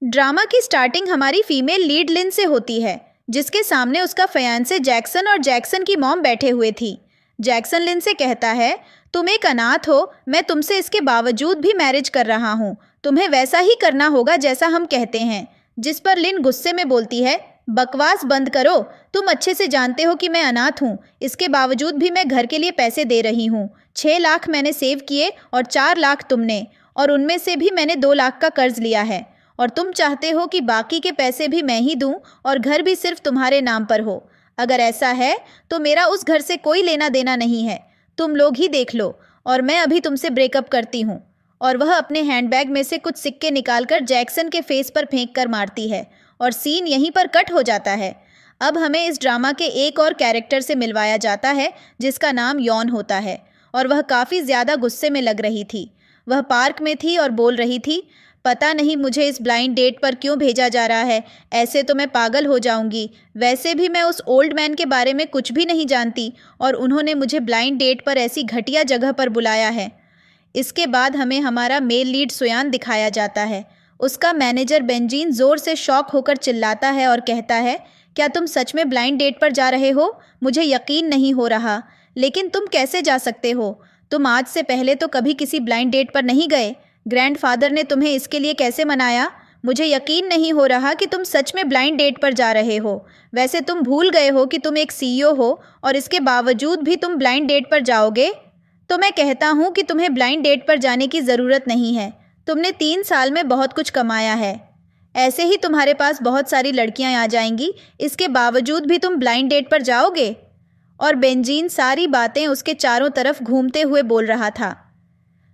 Drama की starting हमारी female lead लिन से होती है, जिसके सामने उसका फियांसे जैक्सन और जैक्सन की मॉम बैठे हुए थी। जैक्सन लिन से कहता है, तुम एक अनाथ हो, मैं तुमसे इसके बावजूद भी मैरिज कर रहा हूँ, तुम्हें वैसा ही करना होगा जैसा हम कहते हैं। जिस पर लिन गुस्से में बोलती है, बकवास बंद करो, तुम अच्छे से जानते हो कि मैं अनाथ हूँ, इसके बावजूद भी मैं घर के लिए पैसे दे रही हूँ। 6 लाख मैंने सेव किए और 4 लाख तुमने, और उनमें से भी मैंने 2 लाख का कर्ज लिया है, और तुम चाहते हो कि बाकी के पैसे भी मैं ही दूं और घर भी सिर्फ तुम्हारे नाम पर हो। अगर ऐसा है तो मेरा उस घर से कोई लेना देना नहीं है, तुम लोग ही देख लो, और मैं अभी तुमसे ब्रेकअप करती हूँ। और वह अपने हैंडबैग में से कुछ सिक्के निकालकर जैक्सन के फेस पर फेंक कर मारती है, और सीन यहीं पर कट हो जाता है। अब हमें इस ड्रामा के एक और कैरेक्टर से मिलवाया जाता है, जिसका नाम यॉन होता है, और वह काफ़ी ज़्यादा गुस्से में लग रही थी। वह पार्क में थी और बोल रही थी, पता नहीं मुझे इस ब्लाइंड डेट पर क्यों भेजा जा रहा है, ऐसे तो मैं पागल हो जाऊंगी। वैसे भी मैं उस ओल्ड मैन के बारे में कुछ भी नहीं जानती, और उन्होंने मुझे ब्लाइंड डेट पर ऐसी घटिया जगह पर बुलाया है। इसके बाद हमें हमारा मेल लीड सुयान दिखाया जाता है। उसका मैनेजर बेंजीन ज़ोर से शॉक होकर चिल्लाता है और कहता है, क्या तुम सच में ब्लाइंड डेट पर जा रहे हो? मुझे यकीन नहीं हो रहा। लेकिन तुम कैसे जा सकते हो? तुम आज से पहले तो कभी किसी ब्लाइंड डेट पर नहीं गए। ग्रैंडफादर ने तुम्हें इसके लिए कैसे मनाया? मुझे यकीन नहीं हो रहा कि तुम सच में ब्लाइंड डेट पर जा रहे हो। वैसे तुम भूल गए हो कि तुम एक सीईओ हो, और इसके बावजूद भी तुम ब्लाइंड डेट पर जाओगे? तो मैं कहता हूँ कि तुम्हें ब्लाइंड डेट पर जाने की ज़रूरत नहीं है। तुमने 3 साल में बहुत कुछ कमाया है। ऐसे ही तुम्हारे पास बहुत सारी लड़कियाँ आ जाएंगी, इसके बावजूद भी तुम ब्लाइंड डेट पर जाओगे? और बेंजीन सारी बातें उसके चारों तरफ घूमते हुए बोल रहा था।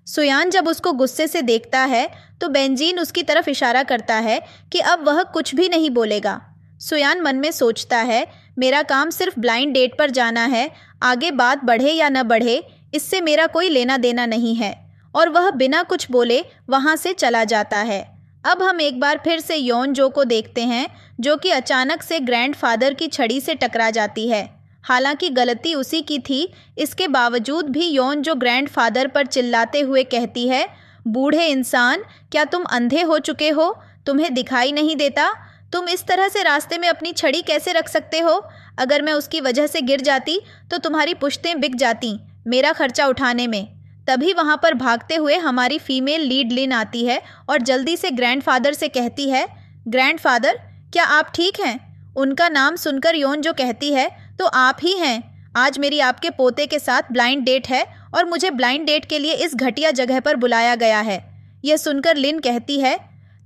सुयान जब उसको गुस्से से देखता है तो बेंजीन उसकी तरफ इशारा करता है कि अब वह कुछ भी नहीं बोलेगा। सुयान मन में सोचता है, मेरा काम सिर्फ ब्लाइंड डेट पर जाना है, आगे बात बढ़े या न बढ़े इससे मेरा कोई लेना देना नहीं है। और वह बिना कुछ बोले वहाँ से चला जाता है। अब हम एक बार फिर से यॉन जो को देखते हैं, जो कि अचानक से ग्रैंडफादर की छड़ी से टकरा जाती है। हालांकि गलती उसी की थी, इसके बावजूद भी यॉन जो ग्रैंडफादर पर चिल्लाते हुए कहती है, बूढ़े इंसान, क्या तुम अंधे हो चुके हो? तुम्हें दिखाई नहीं देता? तुम इस तरह से रास्ते में अपनी छड़ी कैसे रख सकते हो? अगर मैं उसकी वजह से गिर जाती तो तुम्हारी पुश्तें बिक जाती मेरा खर्चा उठाने में। तभी वहाँ पर भागते हुए हमारी फीमेल लीड लिन आती है और जल्दी से ग्रैंडफादर से कहती है, ग्रैंडफादर, क्या आप ठीक हैं? उनका नाम सुनकर यॉन जो कहती है, तो आप ही हैं। आज मेरी आपके पोते के साथ ब्लाइंड डेट है और मुझे ब्लाइंड डेट के लिए इस घटिया जगह पर बुलाया गया है। यह सुनकर लिन कहती है,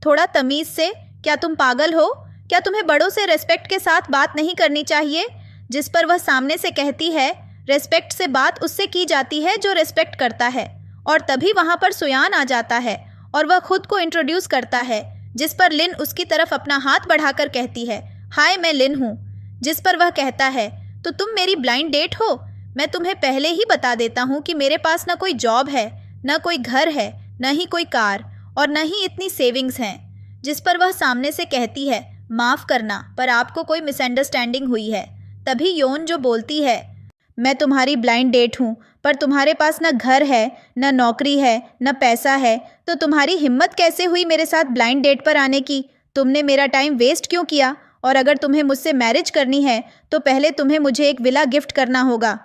थोड़ा तमीज़ से, क्या तुम पागल हो? क्या तुम्हें बड़ों से रेस्पेक्ट के साथ बात नहीं करनी चाहिए? जिस पर वह सामने से कहती है, रेस्पेक्ट से बात उससे की जाती है जो रेस्पेक्ट करता है। और तभी वहाँ पर सुयान आ जाता है और वह खुद को इंट्रोड्यूस करता है, जिस पर लिन उसकी तरफ अपना हाथ बढ़ाकर कहती है, हाय मैं लिन हूँ। जिस पर वह कहता है, तो तुम मेरी ब्लाइंड डेट हो? मैं तुम्हें पहले ही बता देता हूँ कि मेरे पास न कोई जॉब है, न कोई घर है, न ही कोई कार, और न ही इतनी सेविंग्स हैं। जिस पर वह सामने से कहती है, माफ़ करना, पर आपको कोई मिसअंडरस्टैंडिंग हुई है। तभी यॉन जो बोलती है, मैं तुम्हारी ब्लाइंड डेट हूँ, पर तुम्हारे पास न घर है, न नौकरी है, न पैसा है, तो तुम्हारी हिम्मत कैसे हुई मेरे साथ ब्लाइंड डेट पर आने की? तुमने मेरा टाइम वेस्ट क्यों किया? और अगर तुम्हें मुझसे मैरिज करनी है तो पहले तुम्हें मुझे एक विला गिफ्ट करना होगा,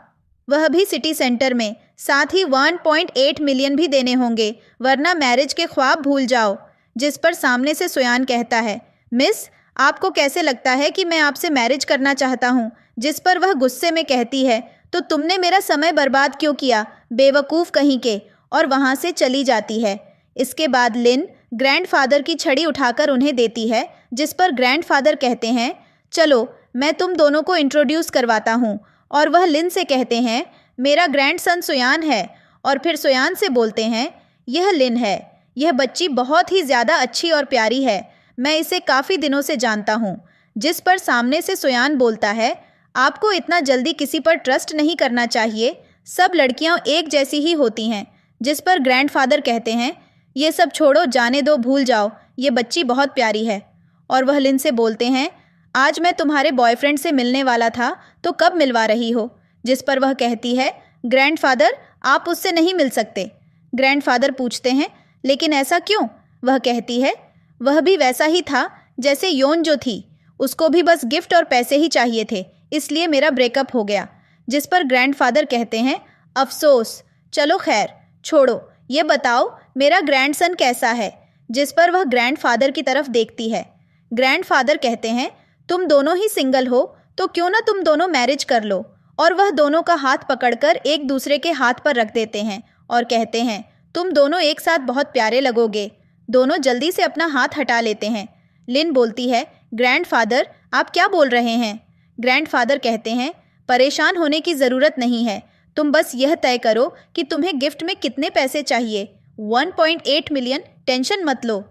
वह भी सिटी सेंटर में। साथ ही 1.8 मिलियन भी देने होंगे, वरना मैरिज के ख्वाब भूल जाओ। जिस पर सामने से सुयान कहता है, मिस, आपको कैसे लगता है कि मैं आपसे मैरिज करना चाहता हूँ? जिस पर वह गुस्से में कहती है, तो तुमने मेरा समय बर्बाद क्यों किया, बेवकूफ़ कहीं के, और वहाँ से चली जाती है। इसके बाद लिन ग्रैंडफादर की छड़ी उठाकर उन्हें देती है, जिस पर ग्रैंडफादर कहते हैं, चलो मैं तुम दोनों को इंट्रोड्यूस करवाता हूँ। और वह लिन से कहते हैं, मेरा ग्रैंडसन सुयान है। और फिर सुयान से बोलते हैं, यह लिन है, यह बच्ची बहुत ही ज़्यादा अच्छी और प्यारी है, मैं इसे काफ़ी दिनों से जानता हूँ। जिस पर सामने से सुयान बोलता है, आपको इतना जल्दी किसी पर ट्रस्ट नहीं करना चाहिए, सब लड़कियाँ एक जैसी ही होती हैं। जिस पर ग्रैंडफादर कहते हैं, ये सब छोड़ो, जाने दो, भूल जाओ, ये बच्ची बहुत प्यारी है। और वह लिन से बोलते हैं, आज मैं तुम्हारे बॉयफ्रेंड से मिलने वाला था, तो कब मिलवा रही हो? जिस पर वह कहती है, ग्रैंडफादर, आप उससे नहीं मिल सकते। ग्रैंडफादर पूछते हैं, लेकिन ऐसा क्यों? वह कहती है, वह भी वैसा ही था जैसे योन जो थी, उसको भी बस गिफ्ट और पैसे ही चाहिए थे, इसलिए मेरा ब्रेकअप हो गया। जिस पर ग्रैंडफादर कहते हैं, अफसोस, चलो खैर छोड़ो, ये बताओ मेरा ग्रैंडसन कैसा है। जिस पर वह ग्रैंडफादर की तरफ देखती है। ग्रैंडफादर कहते हैं, तुम दोनों ही सिंगल हो तो क्यों ना तुम दोनों मैरिज कर लो। और वह दोनों का हाथ पकड़कर एक दूसरे के हाथ पर रख देते हैं और कहते हैं, तुम दोनों एक साथ बहुत प्यारे लगोगे। दोनों जल्दी से अपना हाथ हटा लेते हैं। लिन बोलती है, ग्रैंडफादर आप क्या बोल रहे हैं। ग्रैंडफादर कहते हैं, परेशान होने की ज़रूरत नहीं है, तुम बस यह तय करो कि तुम्हें गिफ्ट में कितने पैसे चाहिए। 1.8 मिलियन, टेंशन मत लो।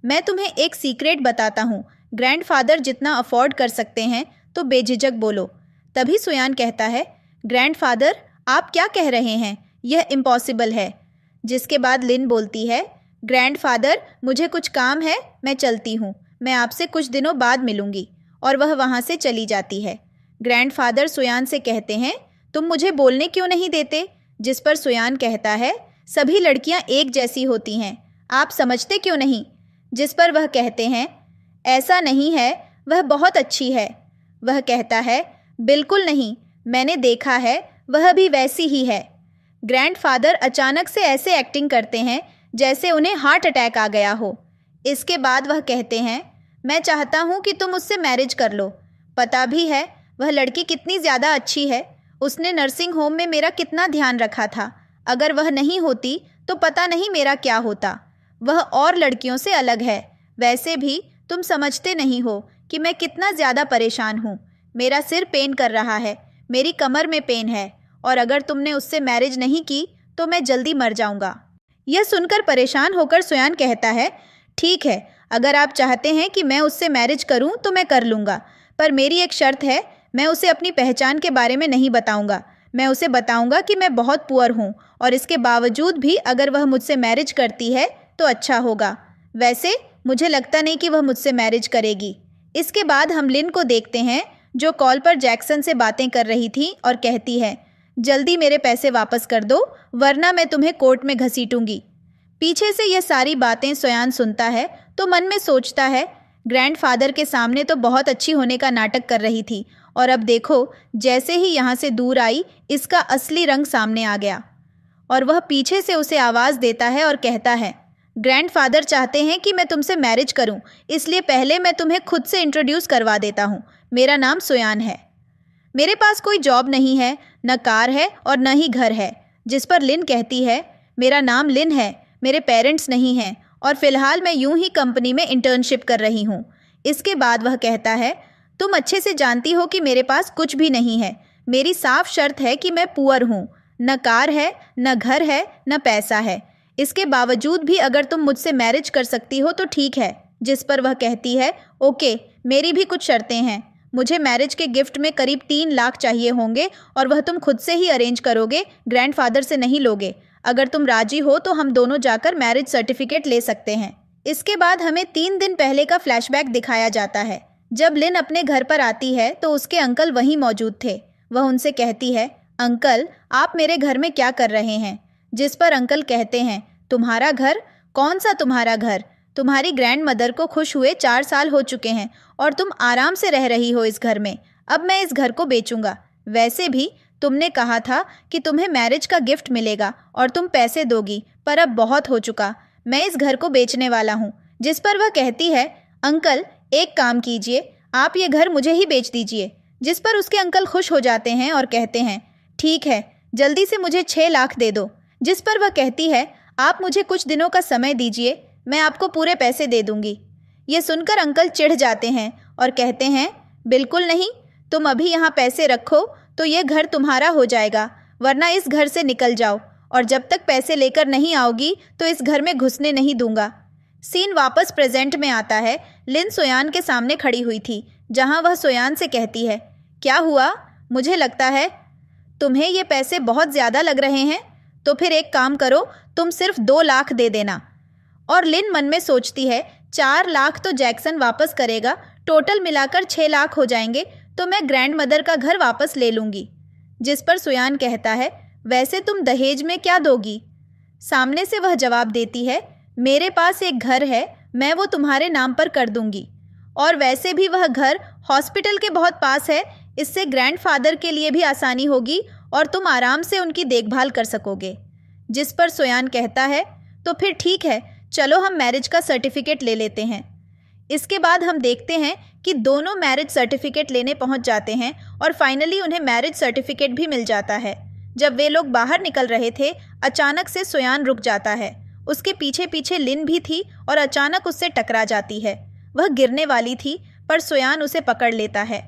मैं तुम्हें एक सीक्रेट बताता हूँ, ग्रैंडफादर जितना अफोर्ड कर सकते हैं तो बेझिझक बोलो। तभी सुयान कहता है, ग्रैंडफादर आप क्या कह रहे हैं, यह इम्पॉसिबल है। जिसके बाद लिन बोलती है, ग्रैंडफादर मुझे कुछ काम है, मैं चलती हूँ, मैं आपसे कुछ दिनों बाद मिलूँगी। और वह वहाँ से चली जाती है। ग्रैंडफादर सुयान से कहते हैं, तुम मुझे बोलने क्यों नहीं देते। जिस पर सुयान कहता है, सभी लड़कियां एक जैसी होती हैं, आप समझते क्यों नहीं। जिस पर वह कहते हैं, ऐसा नहीं है, वह बहुत अच्छी है। वह कहता है, बिल्कुल नहीं, मैंने देखा है, वह भी वैसी ही है। ग्रैंडफादर अचानक से ऐसे एक्टिंग करते हैं जैसे उन्हें हार्ट अटैक आ गया हो। इसके बाद वह कहते हैं, मैं चाहता हूँ कि तुम उससे मैरिज कर लो। पता भी है वह लड़की कितनी ज़्यादा अच्छी है, उसने नर्सिंग होम में मेरा कितना ध्यान रखा था। अगर वह नहीं होती तो पता नहीं मेरा क्या होता। वह और लड़कियों से अलग है। वैसे भी तुम समझते नहीं हो कि मैं कितना ज़्यादा परेशान हूँ। मेरा सिर पेन कर रहा है, मेरी कमर में पेन है, और अगर तुमने उससे मैरिज नहीं की तो मैं जल्दी मर जाऊँगा। यह सुनकर परेशान होकर सुयान कहता है, ठीक है, अगर आप चाहते हैं कि मैं उससे मैरिज करूं तो मैं कर लूँगा, पर मेरी एक शर्त है, मैं उसे अपनी पहचान के बारे में नहीं बताऊंगा। मैं उसे बताऊंगा कि मैं बहुत पुअर हूं, और इसके बावजूद भी अगर वह मुझसे मैरिज करती है तो अच्छा होगा। वैसे मुझे लगता नहीं कि वह मुझसे मैरिज करेगी। इसके बाद हम लिन को देखते हैं जो कॉल पर जैक्सन से बातें कर रही थी और कहती है, जल्दी मेरे पैसे वापस कर दो वरना मैं तुम्हें कोर्ट में घसीटूंगी। पीछे से यह सारी बातें सुयान सुनता है तो मन में सोचता है, ग्रैंडफादर के सामने तो बहुत अच्छी होने का नाटक कर रही थी, और अब देखो जैसे ही यहाँ से दूर आई इसका असली रंग सामने आ गया। और वह पीछे से उसे आवाज़ देता है और कहता है, ग्रैंडफादर चाहते हैं कि मैं तुमसे मैरिज करूं, इसलिए पहले मैं तुम्हें खुद से इंट्रोड्यूस करवा देता हूं। मेरा नाम सुयान है। मेरे पास कोई जॉब नहीं है, न कार है और न ही घर है। जिस पर लिन कहती है, मेरा नाम लिन है, मेरे पेरेंट्स नहीं हैं और फिलहाल मैं यूं ही कंपनी में इंटर्नशिप कर रही हूं। इसके बाद वह कहता है, तुम अच्छे से जानती हो कि मेरे पास कुछ भी नहीं है। मेरी साफ शर्त है कि मैं पुअर हूँ, न कार है, न घर है, न पैसा है। इसके बावजूद भी अगर तुम मुझसे मैरिज कर सकती हो तो ठीक है। जिस पर वह कहती है, ओके, मेरी भी कुछ शर्तें हैं। मुझे मैरिज के गिफ्ट में करीब 3 लाख चाहिए होंगे और वह तुम खुद से ही अरेंज करोगे, ग्रैंडफादर से नहीं लोगे। अगर तुम राजी हो तो हम दोनों जाकर मैरिज सर्टिफिकेट ले सकते हैं। इसके बाद हमें 3 दिन पहले का फ्लैशबैक दिखाया जाता है। जब लिन अपने घर पर आती है तो उसके अंकल वहीं मौजूद थे। वह उनसे कहती है, अंकल आप मेरे घर में क्या कर रहे हैं। जिस पर अंकल कहते हैं, तुम्हारा घर? कौन सा तुम्हारा घर? तुम्हारी ग्रैंड मदर को खुश हुए 4 साल हो चुके हैं और तुम आराम से रह रही हो इस घर में। अब मैं इस घर को बेचूंगा। वैसे भी तुमने कहा था कि तुम्हें मैरिज का गिफ्ट मिलेगा और तुम पैसे दोगी, पर अब बहुत हो चुका, मैं इस घर को बेचने वाला हूँ। जिस पर वह कहती है, अंकल एक काम कीजिए, आप ये घर मुझे ही बेच दीजिए। जिस पर उसके अंकल खुश हो जाते हैं और कहते हैं, ठीक है, जल्दी से मुझे 6 लाख दे दो। जिस पर वह कहती है, आप मुझे कुछ दिनों का समय दीजिए, मैं आपको पूरे पैसे दे दूंगी। ये सुनकर अंकल चिढ़ जाते हैं और कहते हैं, बिल्कुल नहीं, तुम अभी यहाँ पैसे रखो तो ये घर तुम्हारा हो जाएगा, वरना इस घर से निकल जाओ, और जब तक पैसे लेकर नहीं आओगी तो इस घर में घुसने नहीं दूंगा। सीन वापस प्रेजेंट में आता है। लिन सोयान के सामने खड़ी हुई थी, जहाँ वह सोयान से कहती है, क्या हुआ? मुझे लगता है तुम्हें ये पैसे बहुत ज़्यादा लग रहे हैं, तो फिर एक काम करो, तुम सिर्फ 2 लाख दे देना। और लिन मन में सोचती है, 4 लाख तो जैक्सन वापस करेगा, टोटल मिलाकर 6 लाख हो जाएंगे, तो मैं ग्रैंड मदर का घर वापस ले लूँगी। जिस पर सुयान कहता है, वैसे तुम दहेज में क्या दोगी? सामने से वह जवाब देती है, मेरे पास एक घर है, मैं वो तुम्हारे नाम पर कर दूंगी। और वैसे भी वह घर हॉस्पिटल के बहुत पास है, इससे ग्रैंडफादर के लिए भी आसानी होगी और तुम आराम से उनकी देखभाल कर सकोगे। जिस पर सोयान कहता है, तो फिर ठीक है, चलो हम मैरिज का सर्टिफिकेट ले लेते हैं। इसके बाद हम देखते हैं कि दोनों मैरिज सर्टिफिकेट लेने पहुंच जाते हैं और फाइनली उन्हें मैरिज सर्टिफिकेट भी मिल जाता है। जब वे लोग बाहर निकल रहे थे, अचानक से सोयान रुक जाता है। उसके पीछे पीछे लिन भी थी और अचानक उससे टकरा जाती है। वह गिरने वाली थी, पर सोयान उसे पकड़ लेता है।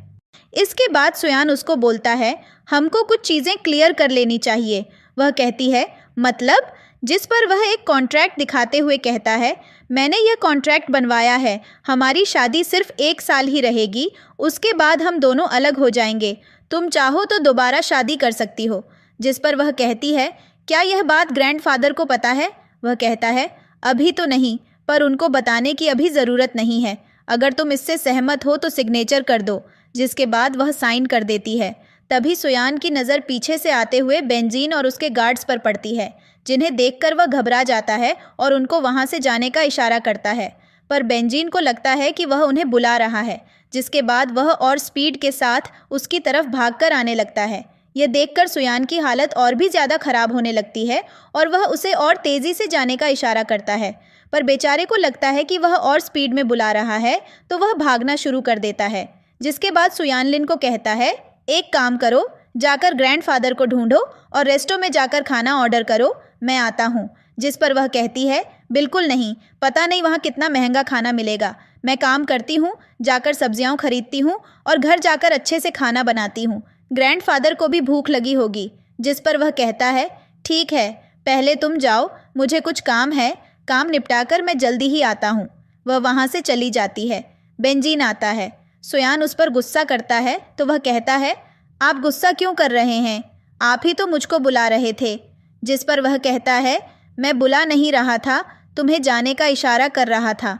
इसके बाद सोयान उसको बोलता है, हमको कुछ चीज़ें क्लियर कर लेनी चाहिए। वह कहती है, मतलब? जिस पर वह एक कॉन्ट्रैक्ट दिखाते हुए कहता है, मैंने यह कॉन्ट्रैक्ट बनवाया है, हमारी शादी सिर्फ 1 साल ही रहेगी, उसके बाद हम दोनों अलग हो जाएंगे। तुम चाहो तो दोबारा शादी कर सकती हो। जिस पर वह कहती है, क्या यह बात ग्रैंडफादर को पता है? वह कहता है, अभी तो नहीं, पर उनको बताने की अभी ज़रूरत नहीं है। अगर तुम इससे सहमत हो तो सिग्नेचर कर दो। जिसके बाद वह साइन कर देती है। तभी सोयान की नज़र पीछे से आते हुए बेंजीन और उसके गार्ड्स पर पड़ती है, जिन्हें देखकर वह घबरा जाता है और उनको वहाँ से जाने का इशारा करता है। पर बेंजीन को लगता है कि वह उन्हें बुला रहा है। जिसके बाद वह और स्पीड के साथ उसकी तरफ भागकर आने लगता है। यह देखकर सोयान की हालत और भी ज़्यादा खराब होने लगती है और वह उसे और तेज़ी से जाने का इशारा करता है। पर बेचारे को लगता है कि वह और स्पीड में बुला रहा है, तो वह भागना शुरू कर देता है। जिसके बाद सोयान लिन को कहता है, एक काम करो, जाकर ग्रैंडफादर को ढूंढो और रेस्टो में जाकर खाना ऑर्डर करो, मैं आता हूँ। जिस पर वह कहती है, बिल्कुल नहीं, पता नहीं वहाँ कितना महंगा खाना मिलेगा। मैं काम करती हूँ, जाकर सब्जियाँ खरीदती हूँ और घर जाकर अच्छे से खाना बनाती हूँ। ग्रैंडफादर को भी भूख लगी होगी। जिस पर वह कहता है, ठीक है, पहले तुम जाओ, मुझे कुछ काम है, काम निपटाकर मैं जल्दी ही आता हूँ। वह वहाँ से चली जाती है। बेंजीन आता है। सोयान उस पर गुस्सा करता है तो वह कहता है, आप गुस्सा क्यों कर रहे हैं? आप ही तो मुझको बुला रहे थे। जिस पर वह कहता है, मैं बुला नहीं रहा था, तुम्हें जाने का इशारा कर रहा था।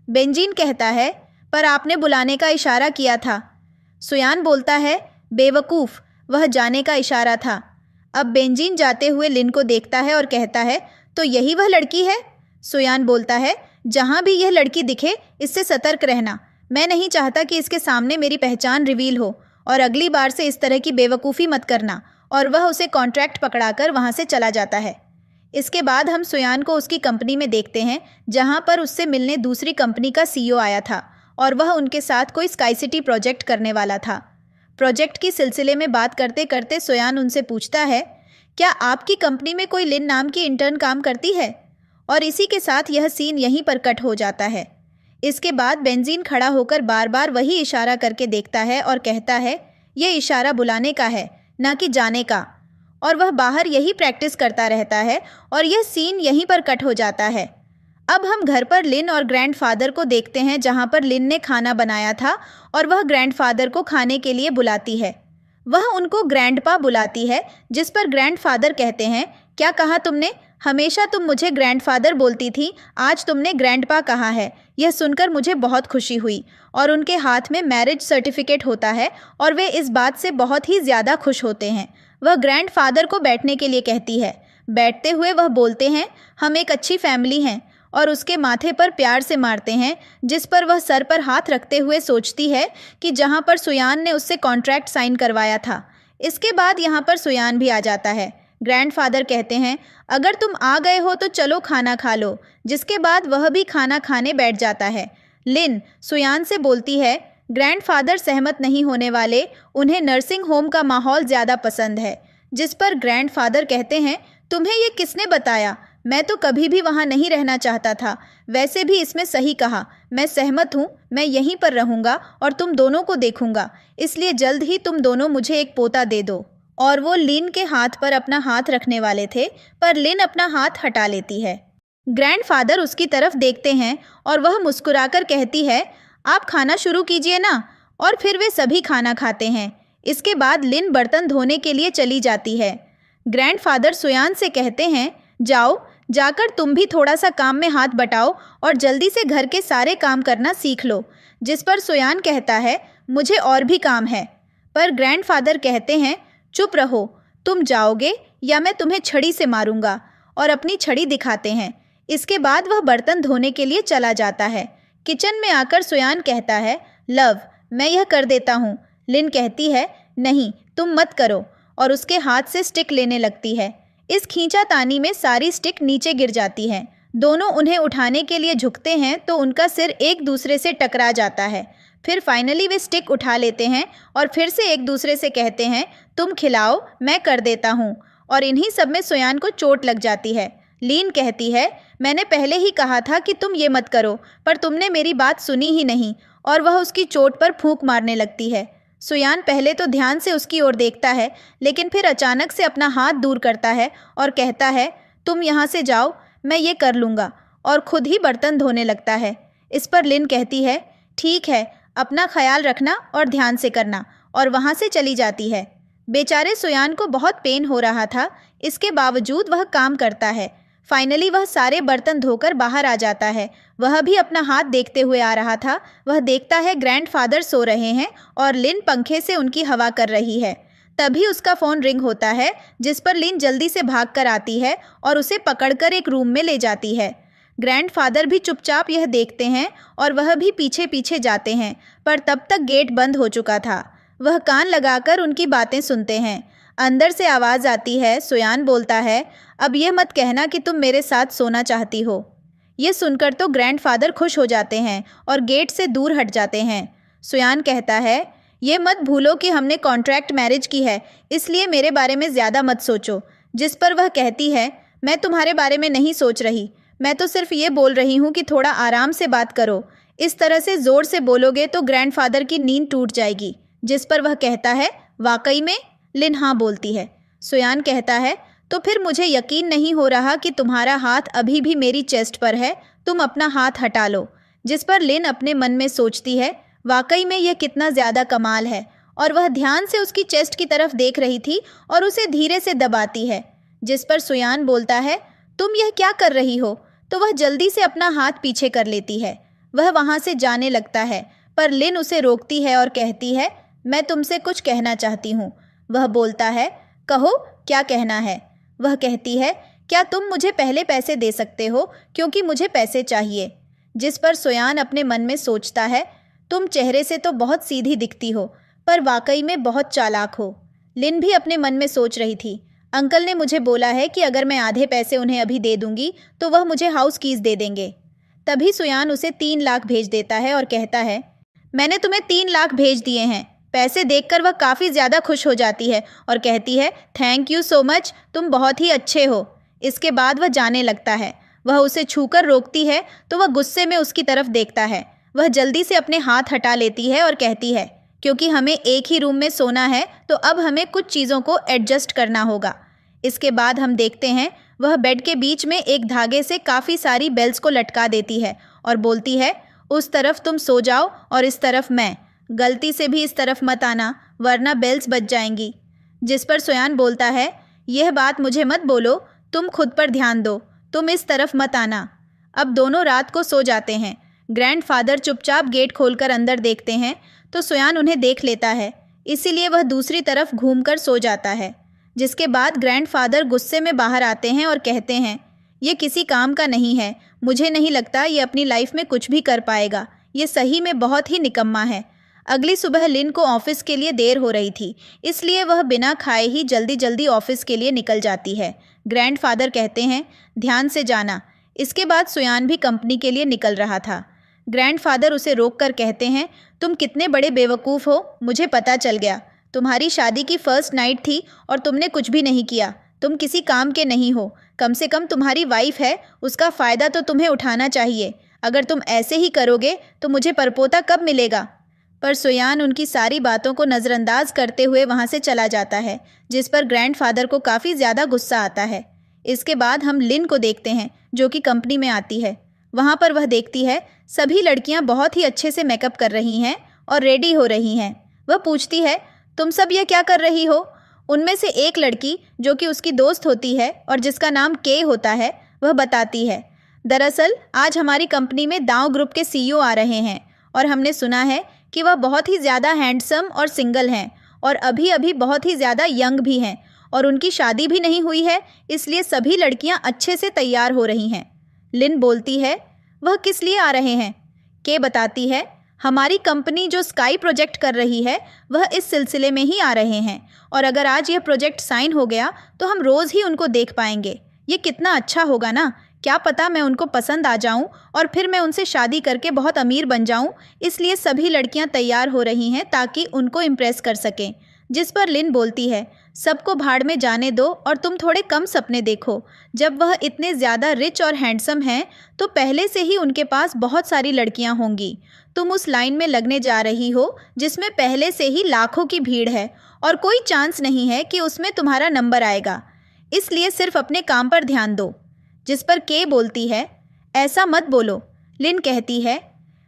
बेंजीन कहता है, पर आपने बुलाने का इशारा किया था। सोयान बोलता है, बेवकूफ़, वह जाने का इशारा था। अब बेंजीन जाते हुए लिन को देखता है और कहता है, तो यही वह लड़की है? सोयान बोलता है, जहाँ भी यह लड़की दिखे, इससे सतर्क रहना। मैं नहीं चाहता कि इसके सामने मेरी पहचान रिवील हो और अगली बार से इस तरह की बेवकूफ़ी मत करना। और वह उसे कॉन्ट्रैक्ट पकड़ाकर वहाँ से चला जाता है। इसके बाद हम सोयान को उसकी कंपनी में देखते हैं, जहाँ पर उससे मिलने दूसरी कंपनी का CEO आया था और वह उनके साथ कोई स्काई सिटी प्रोजेक्ट करने वाला था। प्रोजेक्ट की सिलसिले में बात करते करते सोयान उनसे पूछता है, क्या आपकी कंपनी में कोई लिन नाम की इंटर्न काम करती है? और इसी के साथ यह सीन यहीं पर कट हो जाता है। इसके बाद बेंजीन खड़ा होकर बार बार वही इशारा करके देखता है और कहता है, यह इशारा बुलाने का है, ना कि जाने का। और वह बाहर यही प्रैक्टिस करता रहता है और यह सीन यहीं पर कट हो जाता है। अब हम घर पर लिन और ग्रैंडफादर को देखते हैं, जहाँ पर लिन ने खाना बनाया था और वह ग्रैंडफादर को खाने के लिए बुलाती है। वह उनको ग्रैंडपा बुलाती है, जिस पर ग्रैंडफादर कहते हैं, क्या कहा तुमने? हमेशा तुम मुझे ग्रैंडफादर बोलती थी, आज तुमने ग्रैंडपा कहा है। यह सुनकर मुझे बहुत खुशी हुई। और उनके हाथ में मैरिज सर्टिफिकेट होता है और वे इस बात से बहुत ही ज़्यादा खुश होते हैं। वह ग्रैंडफादर को बैठने के लिए कहती है। बैठते हुए वह बोलते हैं, हम एक अच्छी फैमिली हैं, और उसके माथे पर प्यार से मारते हैं। जिस पर वह सर पर हाथ रखते हुए सोचती है कि जहाँ पर सोयान ने उससे कॉन्ट्रैक्ट साइन करवाया था। इसके बाद यहाँ पर सोयान भी आ जाता है। ग्रैंडफादर कहते हैं, अगर तुम आ गए हो तो चलो खाना खा लो। जिसके बाद वह भी खाना खाने बैठ जाता है। लिन सोयान से बोलती है, ग्रैंडफादर सहमत नहीं होने वाले, उन्हें नर्सिंग होम का माहौल ज़्यादा पसंद है। जिस पर ग्रैंडफादर कहते हैं, तुम्हें ये किसने बताया? मैं तो कभी भी वहाँ नहीं रहना चाहता था। वैसे भी इसमें सही कहा, मैं सहमत हूँ, मैं यहीं पर रहूँगा और तुम दोनों को देखूँगा। इसलिए जल्द ही तुम दोनों मुझे एक पोता दे दो। और वो लिन के हाथ पर अपना हाथ रखने वाले थे, पर लिन अपना हाथ हटा लेती है। ग्रैंडफादर उसकी तरफ देखते हैं और वह मुस्कुराकर कहती है, आप खाना शुरू कीजिए ना। और फिर वे सभी खाना खाते हैं। इसके बाद लिन बर्तन धोने के लिए चली जाती है। ग्रैंडफादर सोयान से कहते हैं, जाओ, जाकर तुम भी थोड़ा सा काम में हाथ बटाओ और जल्दी से घर के सारे काम करना सीख लो। जिस पर सोयान कहता है, मुझे और भी काम है। पर ग्रैंडफादर कहते हैं, चुप रहो, तुम जाओगे या मैं तुम्हें छड़ी से मारूंगा। और अपनी छड़ी दिखाते हैं। इसके बाद वह बर्तन धोने के लिए चला जाता है। किचन में आकर सुयान कहता है, लव, मैं यह कर देता हूँ। लिन कहती है, नहीं तुम मत करो, और उसके हाथ से स्टिक लेने लगती है। इस खींचातानी में सारी स्टिक नीचे गिर जाती है। दोनों उन्हें उठाने के लिए झुकते हैं तो उनका सिर एक दूसरे से टकरा जाता है। फिर फाइनली वे स्टिक उठा लेते हैं और फिर से एक दूसरे से कहते हैं, तुम खिलाओ मैं कर देता हूँ। और इन्हीं सब में सुयान को चोट लग जाती है। लीन कहती है, मैंने पहले ही कहा था कि तुम ये मत करो, पर तुमने मेरी बात सुनी ही नहीं, और वह उसकी चोट पर फूंक मारने लगती है। सुयान पहले तो ध्यान से उसकी ओर देखता है, लेकिन फिर अचानक से अपना हाथ दूर करता है और कहता है, तुम यहाँ से जाओ, मैं ये कर लूँगा, और खुद ही बर्तन धोने लगता है। इस पर लिन कहती है, ठीक है, अपना ख्याल रखना और ध्यान से करना, और वहाँ से चली जाती है। बेचारे सुयान को बहुत पेन हो रहा था, इसके बावजूद वह काम करता है। फाइनली वह सारे बर्तन धोकर बाहर आ जाता है। वह भी अपना हाथ देखते हुए आ रहा था। वह देखता है ग्रैंडफादर सो रहे हैं और लिन पंखे से उनकी हवा कर रही है। तभी उसका फ़ोन रिंग होता है, जिस पर लिन जल्दी से भागकर आती है और उसे पकड़कर एक रूम में ले जाती है। ग्रैंडफादर भी चुपचाप यह देखते हैं और वह भी पीछे पीछे जाते हैं, पर तब तक गेट बंद हो चुका था। वह कान लगाकर उनकी बातें सुनते हैं। अंदर से आवाज़ आती है। सुयान बोलता है, अब यह मत कहना कि तुम मेरे साथ सोना चाहती हो। ये सुनकर तो ग्रैंडफादर खुश हो जाते हैं और गेट से दूर हट जाते हैं। सुयान कहता है, ये मत भूलो कि हमने कॉन्ट्रैक्ट मैरिज की है, इसलिए मेरे बारे में ज़्यादा मत सोचो। जिस पर वह कहती है, मैं तुम्हारे बारे में नहीं सोच रही, मैं तो सिर्फ ये बोल रही हूँ कि थोड़ा आराम से बात करो। इस तरह से ज़ोर से बोलोगे तो ग्रैंडफादर की नींद टूट जाएगी। जिस पर वह कहता है, वाकई में? लिन हाँ बोलती है। सुयान कहता है, तो फिर मुझे यकीन नहीं हो रहा कि तुम्हारा हाथ अभी भी मेरी चेस्ट पर है, तुम अपना हाथ हटा लो। जिस पर लिन अपने मन में सोचती है, वाकई में यह कितना ज़्यादा कमाल है, और वह ध्यान से उसकी चेस्ट की तरफ देख रही थी और उसे धीरे से दबाती है। जिस पर सुयान बोलता है, तुम यह क्या कर रही हो? तो वह जल्दी से अपना हाथ पीछे कर लेती है। वह वहाँ से जाने लगता है, पर लिन उसे रोकती है और कहती है, मैं तुमसे कुछ कहना चाहती हूँ। वह बोलता है, कहो क्या कहना है? वह कहती है, क्या तुम मुझे पहले पैसे दे सकते हो, क्योंकि मुझे पैसे चाहिए। जिस पर सुयान अपने मन में सोचता है, तुम चेहरे से तो बहुत सीधी दिखती हो, पर वाकई में बहुत चालाक हो। लिन भी अपने मन में सोच रही थी, अंकल ने मुझे बोला है कि अगर मैं आधे पैसे उन्हें अभी दे दूंगी तो वह मुझे हाउस कीज दे देंगे। तभी सुयान उसे 3 लाख भेज देता है और कहता है, मैंने तुम्हें 3 लाख भेज दिए हैं। पैसे देखकर वह काफ़ी ज़्यादा खुश हो जाती है और कहती है, थैंक यू सो मच, तुम बहुत ही अच्छे हो। इसके बाद वह जाने लगता है। वह उसे छूकर रोकती है तो वह गुस्से में उसकी तरफ देखता है। वह जल्दी से अपने हाथ हटा लेती है और कहती है, क्योंकि हमें एक ही रूम में सोना है तो अब हमें कुछ चीज़ों को एडजस्ट करना होगा। इसके बाद हम देखते हैं, वह बेड के बीच में एक धागे से काफ़ी सारी बेल्स को लटका देती है और बोलती है, उस तरफ तुम सो जाओ और इस तरफ मैं। गलती से भी इस तरफ मत आना, वरना बेल्स बज जाएंगी। जिस पर सुयान बोलता है, यह बात मुझे मत बोलो, तुम खुद पर ध्यान दो, तुम इस तरफ मत आना। अब दोनों रात को सो जाते हैं। ग्रैंडफादर चुपचाप गेट खोलकर अंदर देखते हैं तो सुयान उन्हें देख लेता है, इसीलिए वह दूसरी तरफ घूमकर सो जाता है। जिसके बाद ग्रैंडफादर गुस्से में बाहर आते हैं और कहते हैं, ये किसी काम का नहीं है, मुझे नहीं लगता ये अपनी लाइफ में कुछ भी कर पाएगा, ये सही में बहुत ही निकम्मा है। अगली सुबह लिन को ऑफिस के लिए देर हो रही थी, इसलिए वह बिना खाए ही जल्दी जल्दी ऑफिस के लिए निकल जाती है। ग्रैंडफादर कहते हैं, ध्यान से जाना। इसके बाद सुयान भी कंपनी के लिए निकल रहा था। ग्रैंडफादर उसे रोककर कहते हैं, तुम कितने बड़े बेवकूफ़ हो, मुझे पता चल गया। तुम्हारी शादी की फर्स्ट नाइट थी और तुमने कुछ भी नहीं किया, तुम किसी काम के नहीं हो। कम से कम तुम्हारी वाइफ है, उसका फ़ायदा तो तुम्हें उठाना चाहिए। अगर तुम ऐसे ही करोगे तो मुझे परपोता कब मिलेगा? पर सुयान उनकी सारी बातों को नज़रअंदाज करते हुए वहाँ से चला जाता है, जिस पर ग्रैंडफादर को काफ़ी ज़्यादा गुस्सा आता है। इसके बाद हम लिन को देखते हैं, जो कि कंपनी में आती है। वहाँ पर वह देखती है सभी लड़कियाँ बहुत ही अच्छे से मेकअप कर रही हैं और रेडी हो रही हैं। वह पूछती है, तुम सब यह क्या कर रही हो? उनमें से एक लड़की, जो कि उसकी दोस्त होती है और जिसका नाम के होता है, वह बताती है, दरअसल आज हमारी कंपनी में दाव ग्रुप के सीईओ आ रहे हैं और हमने सुना है कि वह बहुत ही ज़्यादा हैंडसम और सिंगल हैं और अभी अभी बहुत ही ज़्यादा यंग भी हैं और उनकी शादी भी नहीं हुई है, इसलिए सभी लड़कियां अच्छे से तैयार हो रही हैं। लिन बोलती है, वह किस लिए आ रहे हैं? के बताती है, हमारी कंपनी जो स्काई प्रोजेक्ट कर रही है वह इस सिलसिले में ही आ रहे हैं, और अगर आज यह प्रोजेक्ट साइन हो गया तो हम रोज़ ही उनको देख पाएंगे। ये कितना अच्छा होगा ना। क्या पता मैं उनको पसंद आ जाऊं और फिर मैं उनसे शादी करके बहुत अमीर बन जाऊं। इसलिए सभी लड़कियां तैयार हो रही हैं ताकि उनको इम्प्रेस कर सकें। जिस पर लिन बोलती है, सबको भाड़ में जाने दो और तुम थोड़े कम सपने देखो। जब वह इतने ज़्यादा रिच और हैंडसम हैं तो पहले से ही उनके पास बहुत सारी लड़कियां होंगी। तुम उस लाइन में लगने जा रही हो जिसमें पहले से ही लाखों की भीड़ है और कोई चांस नहीं है कि उसमें तुम्हारा नंबर आएगा। इसलिए सिर्फ अपने काम पर ध्यान दो। जिस पर के बोलती है, ऐसा मत बोलो। लिन कहती है,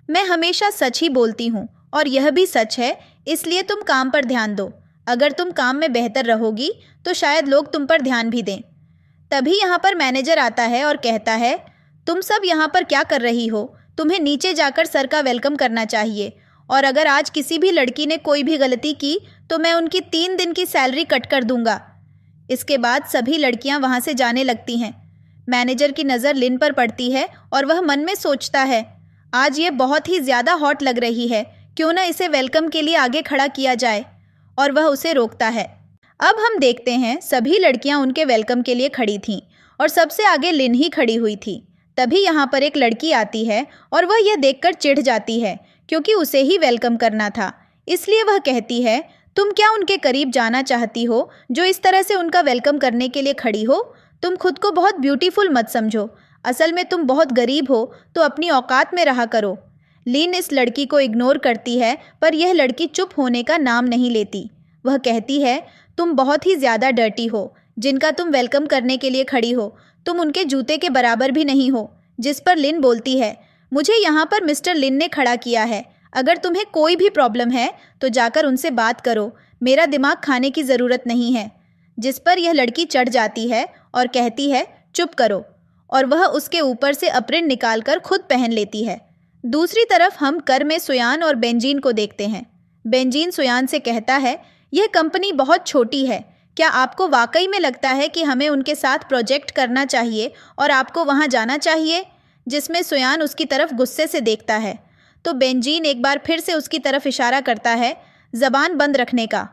मैं हमेशा सच ही बोलती हूँ और यह भी सच है, इसलिए तुम काम पर ध्यान दो। अगर तुम काम में बेहतर रहोगी तो शायद लोग तुम पर ध्यान भी दें। तभी यहाँ पर मैनेजर आता है और कहता है, तुम सब यहाँ पर क्या कर रही हो? तुम्हें नीचे जाकर सर का वेलकम करना चाहिए, और अगर आज किसी भी लड़की ने कोई भी गलती की तो मैं उनकी 3 दिन की सैलरी कट कर दूंगा। इसके बाद सभी लड़कियां वहां से जाने लगती हैं। मैनेजर की नज़र लिन पर पड़ती है और वह मन में सोचता है, आज ये बहुत ही ज़्यादा हॉट लग रही है, क्यों ना इसे वेलकम के लिए आगे खड़ा किया जाए, और वह उसे रोकता है। अब हम देखते हैं सभी लड़कियां उनके वेलकम के लिए खड़ी थीं और सबसे आगे लिन ही खड़ी हुई थी। तभी यहाँ पर एक लड़की आती है और वह यह देखकर चिढ़ जाती है क्योंकि उसे ही वेलकम करना था। इसलिए वह कहती है, तुम क्या उनके करीब जाना चाहती हो जो इस तरह से उनका वेलकम करने के लिए खड़ी हो? तुम खुद को बहुत ब्यूटीफुल मत समझो। असल में तुम बहुत गरीब हो, तो अपनी औकात में रहा करो। लिन इस लड़की को इग्नोर करती है पर यह लड़की चुप होने का नाम नहीं लेती। वह कहती है, तुम बहुत ही ज़्यादा डर्टी हो। जिनका तुम वेलकम करने के लिए खड़ी हो तुम उनके जूते के बराबर भी नहीं हो। जिस पर लिन बोलती है, मुझे यहाँ पर मिस्टर लिन ने खड़ा किया है। अगर तुम्हें कोई भी प्रॉब्लम है तो जाकर उनसे बात करो, मेरा दिमाग खाने की ज़रूरत नहीं है। जिस पर यह लड़की चढ़ जाती है और कहती है, चुप करो, और वह उसके ऊपर से अप्रिन निकालकर खुद पहन लेती है। दूसरी तरफ हम कर में सुयान और बेंजीन को देखते हैं। बेंजीन सुयान से कहता है, यह कंपनी बहुत छोटी है, क्या आपको वाकई में लगता है कि हमें उनके साथ प्रोजेक्ट करना चाहिए और आपको वहां जाना चाहिए? जिसमें सुयान उसकी तरफ गुस्से से देखता है तो बेंजीन एक बार फिर से उसकी तरफ इशारा करता है ज़बान बंद रखने का,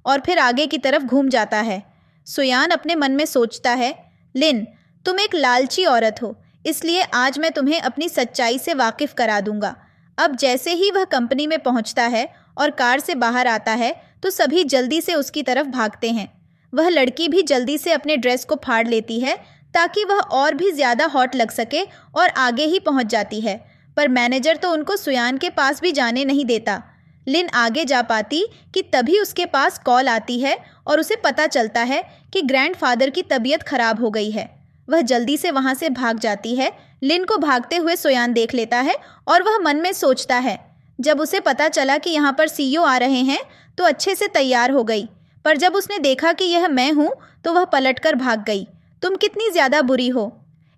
और फिर आगे की तरफ घूम जाता है। सुयान अपने मन में सोचता है, लिन तुम एक लालची औरत हो, इसलिए आज मैं तुम्हें अपनी सच्चाई से वाकिफ़ करा दूंगा। अब जैसे ही वह कंपनी में पहुंचता है और कार से बाहर आता है तो सभी जल्दी से उसकी तरफ भागते हैं। वह लड़की भी जल्दी से अपने ड्रेस को फाड़ लेती है ताकि वह और भी ज़्यादा हॉट लग सके और आगे ही पहुंच जाती है, पर मैनेजर तो उनको सुयान के पास भी जाने नहीं देता। लिन आगे जा पाती कि तभी उसके पास कॉल आती है और उसे पता चलता है कि ग्रैंडफादर की तबीयत खराब हो गई है। वह जल्दी से वहां से भाग जाती है। लिन को भागते हुए सुयान देख लेता है और वह मन में सोचता है, जब उसे पता चला कि यहाँ पर सीईओ आ रहे हैं तो अच्छे से तैयार हो गई, पर जब उसने देखा कि यह मैं हूँ तो वह पलटकर भाग गई। तुम कितनी ज़्यादा बुरी हो।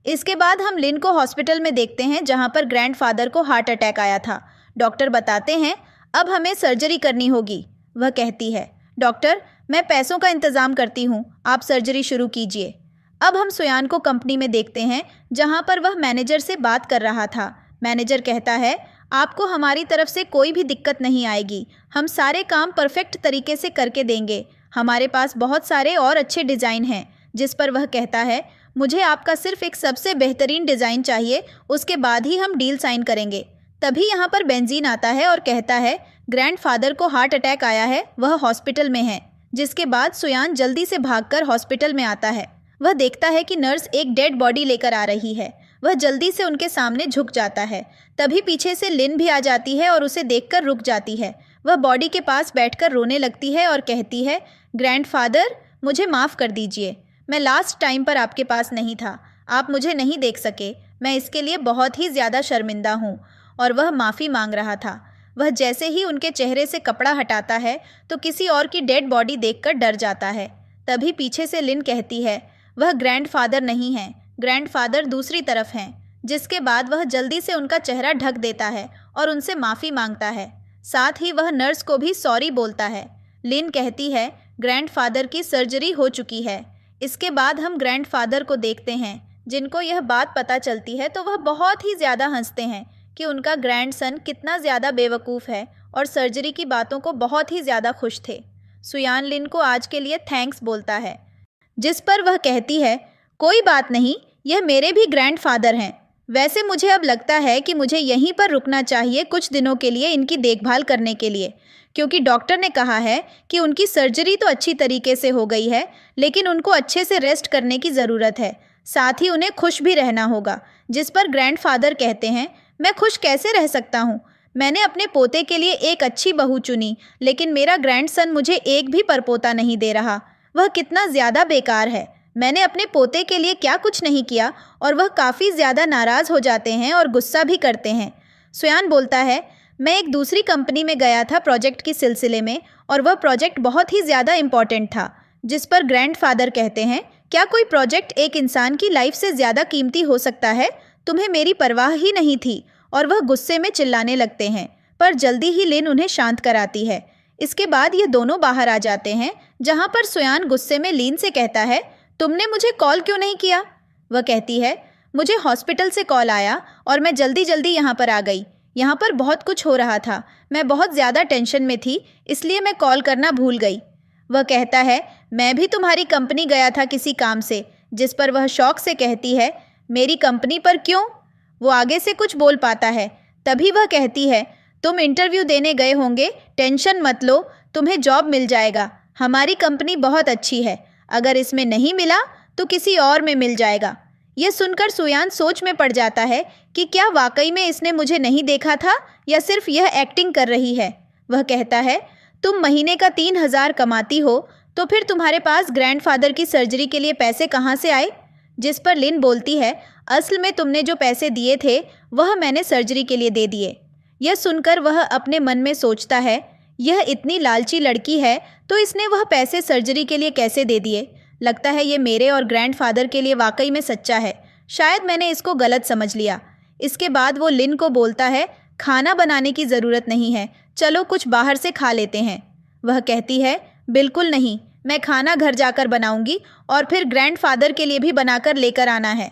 इसके बाद हम लिन को हॉस्पिटल में देखते हैं जहाँ पर ग्रैंडफादर को हार्ट अटैक आया था। डॉक्टर बताते हैं, अब हमें सर्जरी करनी होगी। वह कहती है, डॉक्टर मैं पैसों का इंतज़ाम करती हूँ, आप सर्जरी शुरू कीजिए। अब हम सुयान को कंपनी में देखते हैं जहाँ पर वह मैनेजर से बात कर रहा था। मैनेजर कहता है, आपको हमारी तरफ से कोई भी दिक्कत नहीं आएगी, हम सारे काम परफेक्ट तरीके से करके देंगे। हमारे पास बहुत सारे और अच्छे डिज़ाइन हैं। जिस पर वह कहता है, मुझे आपका सिर्फ एक सबसे बेहतरीन डिज़ाइन चाहिए, उसके बाद ही हम डील साइन करेंगे। तभी यहाँ पर बेंजीन आता है और कहता है, ग्रैंडफादर को हार्ट अटैक आया है, वह हॉस्पिटल में है। जिसके बाद सुयान जल्दी से भागकर हॉस्पिटल में आता है। वह देखता है कि नर्स एक डेड बॉडी लेकर आ रही है। वह जल्दी से उनके सामने झुक जाता है। तभी पीछे से लिन भी आ जाती है और उसे देखकर रुक जाती है। वह बॉडी के पास बैठकर रोने लगती है और कहती है, ग्रैंडफादर मुझे माफ़ कर दीजिए, मैं लास्ट टाइम पर आपके पास नहीं था, आप मुझे नहीं देख सके, मैं इसके लिए बहुत ही ज़्यादा शर्मिंदा हूँ। और वह माफ़ी मांग रहा था। वह जैसे ही उनके चेहरे से कपड़ा हटाता है तो किसी और की डेड बॉडी देखकर डर जाता है। तभी पीछे से लिन कहती है, वह ग्रैंडफादर नहीं है, ग्रैंडफादर दूसरी तरफ हैं। जिसके बाद वह जल्दी से उनका चेहरा ढक देता है और उनसे माफ़ी मांगता है। साथ ही वह नर्स को भी सॉरी बोलता है। लिन कहती है, ग्रैंडफादर की सर्जरी हो चुकी है। इसके बाद हम ग्रैंडफादर को देखते हैं जिनको यह बात पता चलती है तो वह बहुत ही ज़्यादा हंसते हैं कि उनका ग्रैंडसन कितना ज़्यादा बेवकूफ़ है और सर्जरी की बातों को बहुत ही ज़्यादा खुश थे। सुयान लिन को आज के लिए थैंक्स बोलता है, जिस पर वह कहती है, कोई बात नहीं, यह मेरे भी ग्रैंडफादर हैं। वैसे मुझे अब लगता है कि मुझे यहीं पर रुकना चाहिए कुछ दिनों के लिए इनकी देखभाल करने के लिए, क्योंकि डॉक्टर ने कहा है कि उनकी सर्जरी तो अच्छी तरीके से हो गई है, लेकिन उनको अच्छे से रेस्ट करने की ज़रूरत है। साथ ही उन्हें खुश भी रहना होगा। जिस पर ग्रैंडफादर कहते हैं, मैं खुश कैसे रह सकता हूँ? मैंने अपने पोते के लिए एक अच्छी बहू चुनी, लेकिन मेरा ग्रैंडसन मुझे एक भी परपोता नहीं दे रहा। वह कितना ज़्यादा बेकार है। मैंने अपने पोते के लिए क्या कुछ नहीं किया और वह काफ़ी ज़्यादा नाराज़ हो जाते हैं और गुस्सा भी करते हैं। सुयान बोलता है, मैं एक दूसरी कंपनी में गया था प्रोजेक्ट के सिलसिले में और वह प्रोजेक्ट बहुत ही ज़्यादा इम्पॉर्टेंट था। जिस पर ग्रैंडफादर कहते हैं, क्या कोई प्रोजेक्ट एक इंसान की लाइफ से ज़्यादा कीमती हो सकता है? तुम्हें मेरी परवाह ही नहीं थी। और वह गुस्से में चिल्लाने लगते हैं, पर जल्दी ही लिन उन्हें शांत कराती है। इसके बाद ये दोनों बाहर आ जाते हैं, जहाँ पर सुयान गुस्से में लिन से कहता है, तुमने मुझे कॉल क्यों नहीं किया? वह कहती है, मुझे हॉस्पिटल से कॉल आया और मैं जल्दी जल्दी यहाँ पर आ गई। यहाँ पर बहुत कुछ हो रहा था, मैं बहुत ज़्यादा टेंशन में थी, इसलिए मैं कॉल करना भूल गई। वह कहता है, मैं भी तुम्हारी कंपनी गया था किसी काम से। जिस पर वह शौक से कहती है, मेरी कंपनी पर क्यों? वो आगे से कुछ बोल पाता है, तभी वह कहती है, तुम इंटरव्यू देने गए होंगे, टेंशन मत लो, तुम्हें जॉब मिल जाएगा। हमारी कंपनी बहुत अच्छी है, अगर इसमें नहीं मिला तो किसी और में मिल जाएगा। यह सुनकर सुयान सोच में पड़ जाता है कि क्या वाकई में इसने मुझे नहीं देखा था या सिर्फ यह एक्टिंग कर रही है। वह कहता है, तुम महीने का 3,000 कमाती हो, तो फिर तुम्हारे पास ग्रैंडफादर की सर्जरी के लिए पैसे कहाँ से आए? जिस पर लिन बोलती है, असल में तुमने जो पैसे दिए थे वह मैंने सर्जरी के लिए दे दिए। यह सुनकर वह अपने मन में सोचता है, यह इतनी लालची लड़की है तो इसने वह पैसे सर्जरी के लिए कैसे दे दिए? लगता है ये मेरे और ग्रैंडफादर के लिए वाकई में सच्चा है। शायद मैंने इसको गलत समझ लिया। इसके बाद वो लिन को बोलता है, खाना बनाने की ज़रूरत नहीं है, चलो कुछ बाहर से खा लेते हैं। वह कहती है, बिल्कुल नहीं, मैं खाना घर जाकर बनाऊंगी और फिर ग्रैंडफादर के लिए भी बनाकर लेकर आना है।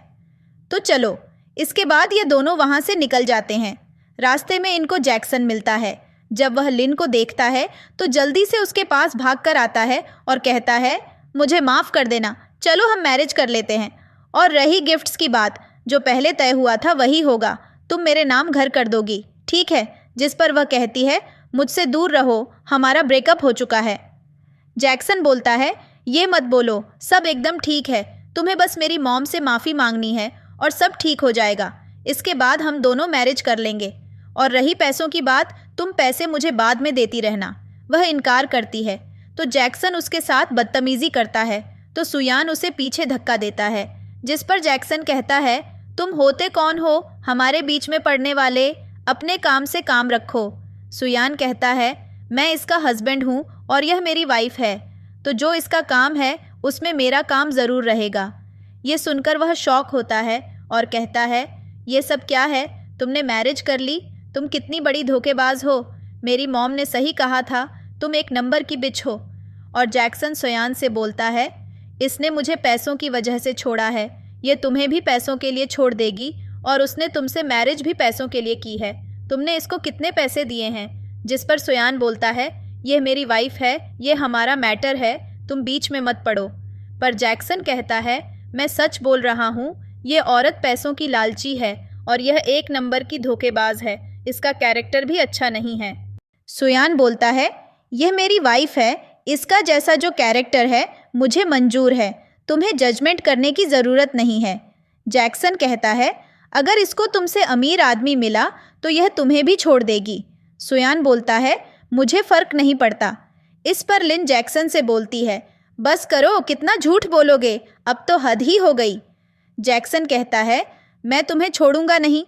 तो चलो। इसके बाद ये दोनों वहाँ से निकल जाते हैं। रास्ते में इनको जैक्सन मिलता है। जब वह लिन को देखता है तो जल्दी से उसके पास भागकर आता है और कहता है, मुझे माफ़ कर देना, चलो हम मैरिज कर लेते हैं। और रही गिफ्ट्स की बात, जो पहले तय हुआ था वही होगा, तुम मेरे नाम घर कर दोगी, ठीक है? जिस पर वह कहती है, मुझसे दूर रहो, हमारा ब्रेकअप हो चुका है। जैक्सन बोलता है, ये मत बोलो, सब एकदम ठीक है, तुम्हें बस मेरी मॉम से माफ़ी मांगनी है और सब ठीक हो जाएगा। इसके बाद हम दोनों मैरिज कर लेंगे। और रही पैसों की बात, तुम पैसे मुझे बाद में देती रहना। वह इनकार करती है तो जैक्सन उसके साथ बदतमीज़ी करता है, तो सुयान उसे पीछे धक्का देता है। जिस पर जैक्सन कहता है, तुम होते कौन हो हमारे बीच में पड़ने वाले, अपने काम से काम रखो। सुयान कहता है, मैं इसका हस्बैंड हूँ और यह मेरी वाइफ है, तो जो इसका काम है उसमें मेरा काम ज़रूर रहेगा। ये सुनकर वह शॉक होता है और कहता है, ये सब क्या है? तुमने मैरिज कर ली? तुम कितनी बड़ी धोखेबाज हो। मेरी मॉम ने सही कहा था, तुम एक नंबर की बिच हो। और जैक्सन सुयान से बोलता है, इसने मुझे पैसों की वजह से छोड़ा है, ये तुम्हें भी पैसों के लिए छोड़ देगी और उसने तुमसे मैरिज भी पैसों के लिए की है। तुमने इसको कितने पैसे दिए हैं? जिस पर सुयान बोलता है, यह मेरी वाइफ है, ये हमारा मैटर है, तुम बीच में मत पड़ो। पर जैक्सन कहता है, मैं सच बोल रहा हूँ, ये औरत पैसों की लालची है और यह एक नंबर की धोखेबाज है, इसका कैरेक्टर भी अच्छा नहीं है। सुयान बोलता है, यह मेरी वाइफ है, इसका जैसा जो कैरेक्टर है मुझे मंजूर है, तुम्हें जजमेंट करने की ज़रूरत नहीं है। जैक्सन कहता है, अगर इसको तुमसे अमीर आदमी मिला तो यह तुम्हें भी छोड़ देगी। सुयान बोलता है, मुझे फ़र्क नहीं पड़ता। इस पर लिन जैक्सन से बोलती है, बस करो, कितना झूठ बोलोगे, अब तो हद ही हो गई। जैक्सन कहता है, मैं तुम्हें छोड़ूंगा नहीं,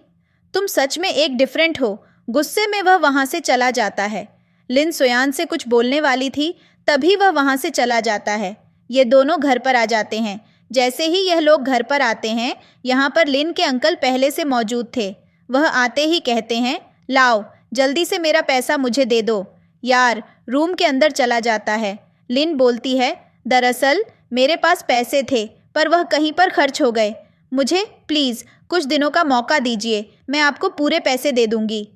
तुम सच में एक डिफरेंट हो। गुस्से में वह वहाँ से चला जाता है। लिन सुयान से कुछ बोलने वाली थी, तभी वह वहाँ से चला जाता है। ये दोनों घर पर आ जाते हैं। जैसे ही यह लोग घर पर आते हैं, यहाँ पर लिन के अंकल पहले से मौजूद थे। वह आते ही कहते हैं, लाओ जल्दी से मेरा पैसा मुझे दे दो। यार रूम के अंदर चला जाता है। लिन बोलती है, दरअसल मेरे पास पैसे थे पर वह कहीं पर खर्च हो गए। मुझे प्लीज़ कुछ दिनों का मौका दीजिए, मैं आपको पूरे पैसे दे दूंगी।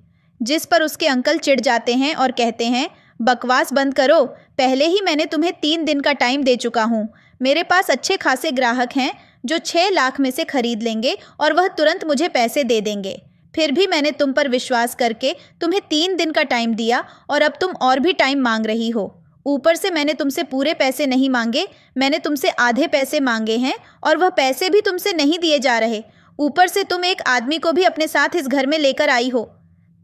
जिस पर उसके अंकल चिढ़ जाते हैं और कहते हैं, बकवास बंद करो, पहले ही मैंने तुम्हें 3 दिन का टाइम दे चुका हूँ। मेरे पास अच्छे खासे ग्राहक हैं जो 6 लाख में से खरीद लेंगे और वह तुरंत मुझे पैसे दे देंगे। फिर भी मैंने तुम पर विश्वास करके तुम्हें 3 दिन का टाइम दिया और अब तुम और भी टाइम मांग रही हो। ऊपर से मैंने तुमसे पूरे पैसे नहीं मांगे, मैंने तुमसे आधे पैसे मांगे हैं और वह पैसे भी तुमसे नहीं दिए जा रहे। ऊपर से तुम एक आदमी को भी अपने साथ इस घर में लेकर आई हो।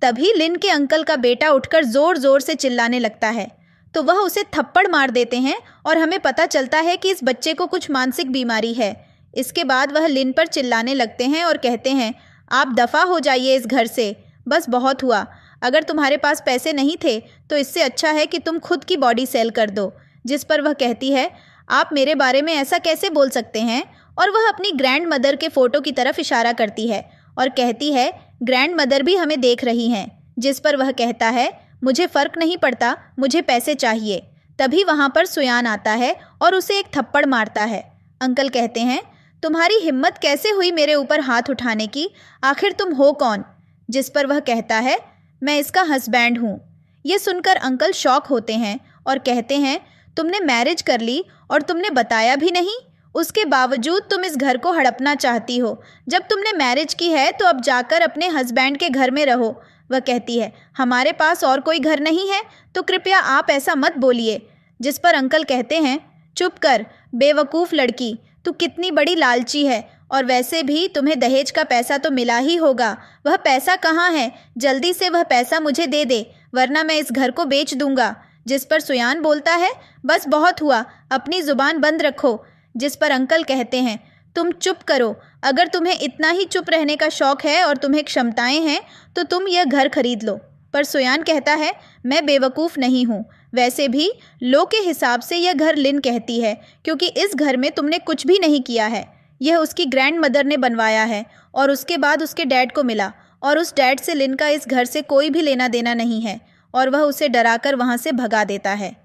तभी लिन के अंकल का बेटा उठकर ज़ोर ज़ोर से चिल्लाने लगता है, तो वह उसे थप्पड़ मार देते हैं और हमें पता चलता है कि इस बच्चे को कुछ मानसिक बीमारी है। इसके बाद वह लिन पर चिल्लाने लगते हैं और कहते हैं, आप दफ़ा हो जाइए इस घर से, बस बहुत हुआ। अगर तुम्हारे पास पैसे नहीं थे तो इससे अच्छा है कि तुम खुद की बॉडी सेल कर दो। जिस पर वह कहती है, आप मेरे बारे में ऐसा कैसे बोल सकते हैं? और वह अपनी ग्रैंड मदर के फ़ोटो की तरफ इशारा करती है और कहती है, ग्रैंड मदर भी हमें देख रही हैं। जिस पर वह कहता है, मुझे फ़र्क नहीं पड़ता, मुझे पैसे चाहिए। तभी वहाँ पर सुयान आता है और उसे एक थप्पड़ मारता है। अंकल कहते हैं, तुम्हारी हिम्मत कैसे हुई मेरे ऊपर हाथ उठाने की? आखिर तुम हो कौन? जिस पर वह कहता है, मैं इसका हस्बैंड हूँ। ये सुनकर अंकल शॉक होते हैं और कहते हैं, तुमने मैरिज कर ली और तुमने बताया भी नहीं? उसके बावजूद तुम इस घर को हड़पना चाहती हो। जब तुमने मैरिज की है तो अब जाकर अपने हस्बैंड के घर में रहो। वह कहती है, हमारे पास और कोई घर नहीं है, तो कृपया आप ऐसा मत बोलिए। जिस पर अंकल कहते हैं, चुप कर बेवकूफ़ लड़की, तू कितनी बड़ी लालची है, और वैसे भी तुम्हें दहेज का पैसा तो मिला ही होगा। वह पैसा कहाँ है? जल्दी से वह पैसा मुझे दे दे, वरना मैं इस घर को बेच दूंगा। जिस पर सुयान बोलता है, बस बहुत हुआ, अपनी ज़ुबान बंद रखो। जिस पर अंकल कहते हैं, तुम चुप करो। अगर तुम्हें इतना ही चुप रहने का शौक़ है और तुम्हें क्षमताएं हैं तो तुम यह घर खरीद लो। पर सुयान कहता है, मैं बेवकूफ़ नहीं हूँ। वैसे भी लो के हिसाब से यह घर लिन कहती है, क्योंकि इस घर में तुमने कुछ भी नहीं किया है। यह उसकी ग्रैंड मदर ने बनवाया है और उसके बाद उसके डैड को मिला, और उस डैड से लिन का इस घर से कोई भी लेना देना नहीं है, और वह उसे डराकर वहाँ से भगा देता है।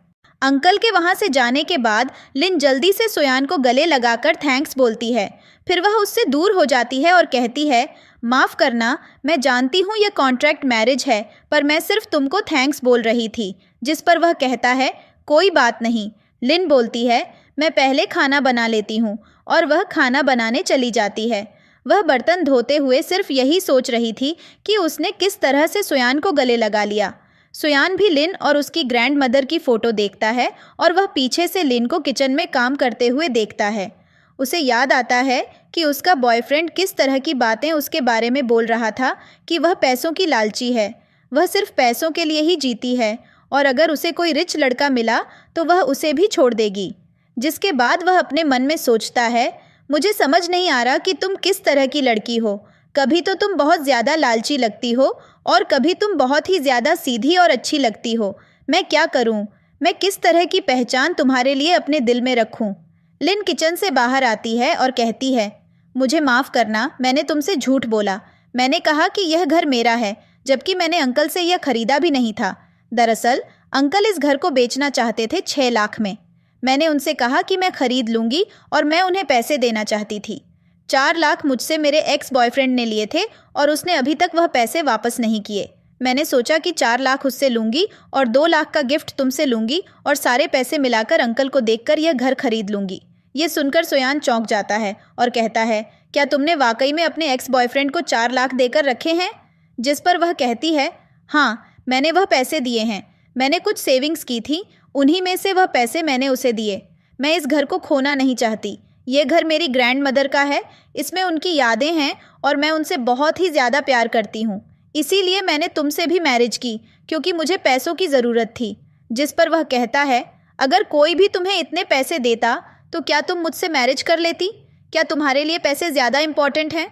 अंकल के वहाँ से जाने के बाद लिन जल्दी से सुयान को गले लगाकर थैंक्स बोलती है। फिर वह उससे दूर हो जाती है और कहती है, माफ़ करना, मैं जानती हूँ यह कॉन्ट्रैक्ट मैरिज है, पर मैं सिर्फ तुमको थैंक्स बोल रही थी। जिस पर वह कहता है, कोई बात नहीं। लिन बोलती है, मैं पहले खाना बना लेती हूँ, और वह खाना बनाने चली जाती है। वह बर्तन धोते हुए सिर्फ यही सोच रही थी कि उसने किस तरह से सुयान को गले लगा लिया। सुयान भी लिन और उसकी ग्रैंड मदर की फ़ोटो देखता है और वह पीछे से लिन को किचन में काम करते हुए देखता है। उसे याद आता है कि उसका बॉयफ्रेंड किस तरह की बातें उसके बारे में बोल रहा था कि वह पैसों की लालची है, वह सिर्फ पैसों के लिए ही जीती है, और अगर उसे कोई रिच लड़का मिला तो वह उसे भी छोड़ देगी। जिसके बाद वह अपने मन में सोचता है, मुझे समझ नहीं आ रहा कि तुम किस तरह की लड़की हो। कभी तो तुम बहुत ज़्यादा लालची लगती हो और कभी तुम बहुत ही ज़्यादा सीधी और अच्छी लगती हो। मैं क्या करूं? मैं किस तरह की पहचान तुम्हारे लिए अपने दिल में रखूं? लिन किचन से बाहर आती है और कहती है, मुझे माफ़ करना, मैंने तुमसे झूठ बोला। मैंने कहा कि यह घर मेरा है, जबकि मैंने अंकल से यह खरीदा भी नहीं था। दरअसल अंकल इस घर को बेचना चाहते थे 6 लाख में। मैंने उनसे कहा कि मैं ख़रीद लूँगी और मैं उन्हें पैसे देना चाहती थी। 4 लाख मुझसे मेरे एक्स बॉयफ्रेंड ने लिए थे और उसने अभी तक वह पैसे वापस नहीं किए। मैंने सोचा कि 4 लाख उससे लूँगी और 2 लाख का गिफ्ट तुमसे लूँगी और सारे पैसे मिलाकर अंकल को देकर यह घर खरीद लूँगी। ये सुनकर सुयान चौंक जाता है और कहता है, क्या तुमने वाकई में अपने एक्स बॉयफ्रेंड को 4 लाख देकर रखे हैं? जिस पर वह कहती है, हाँ, मैंने वह पैसे दिए हैं। मैंने कुछ सेविंग्स की थी, उन्हीं में से वह पैसे मैंने उसे दिए। मैं इस घर को खोना नहीं चाहती। ये घर मेरी ग्रैंड मदर का है, इसमें उनकी यादें हैं और मैं उनसे बहुत ही ज़्यादा प्यार करती हूँ। इसीलिए मैंने तुमसे भी मैरिज की, क्योंकि मुझे पैसों की ज़रूरत थी। जिस पर वह कहता है, अगर कोई भी तुम्हें इतने पैसे देता तो क्या तुम मुझसे मैरिज कर लेती? क्या तुम्हारे लिए पैसे ज़्यादा इम्पॉर्टेंट हैं?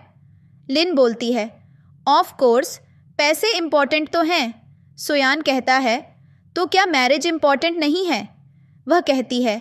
लिन बोलती है, ऑफ कोर्स पैसे इम्पॉर्टेंट तो हैं। सुयान कहता है, तो क्या मैरिज इम्पॉर्टेंट नहीं है? वह कहती है,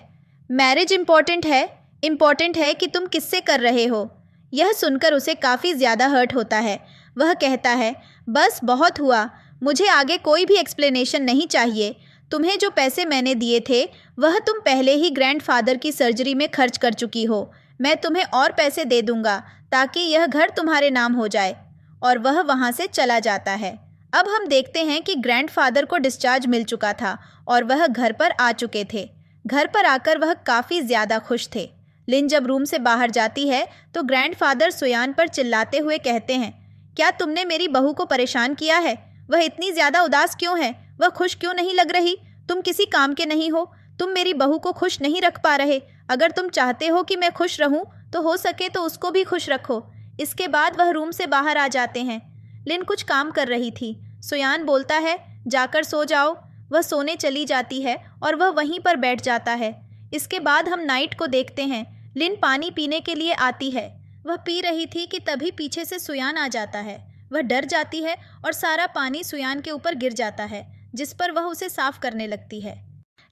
मैरिज इम्पॉर्टेंट है कि तुम किससे कर रहे हो। यह सुनकर उसे काफ़ी ज़्यादा हर्ट होता है। वह कहता है, बस बहुत हुआ, मुझे आगे कोई भी एक्सप्लेनेशन नहीं चाहिए। तुम्हें जो पैसे मैंने दिए थे वह तुम पहले ही ग्रैंडफादर की सर्जरी में खर्च कर चुकी हो। मैं तुम्हें और पैसे दे दूँगा ताकि यह घर तुम्हारे नाम हो जाए। और वह वहाँ से चला जाता है। अब हम देखते हैं कि ग्रैंडफादर को डिस्चार्ज मिल चुका था और वह घर पर आ चुके थे। घर पर आकर वह काफ़ी ज़्यादा खुश थे। लिन जब रूम से बाहर जाती है तो ग्रैंडफादर सुयान पर चिल्लाते हुए कहते हैं, क्या तुमने मेरी बहू को परेशान किया है? वह इतनी ज़्यादा उदास क्यों है? वह खुश क्यों नहीं लग रही? तुम किसी काम के नहीं हो। तुम मेरी बहू को खुश नहीं रख पा रहे। अगर तुम चाहते हो कि मैं खुश रहूं तो हो सके तो उसको भी खुश रखो। इसके बाद वह रूम से बाहर आ जाते हैं। लिन कुछ काम कर रही थी। सुयान बोलता है, जाकर सो जाओ। वह सोने चली जाती है और वह वहीं पर बैठ जाता है। इसके बाद हम नाइट को देखते हैं। लिन पानी पीने के लिए आती है। वह पी रही थी कि तभी पीछे से सुयान आ जाता है। वह डर जाती है और सारा पानी सुयान के ऊपर गिर जाता है, जिस पर वह उसे साफ करने लगती है।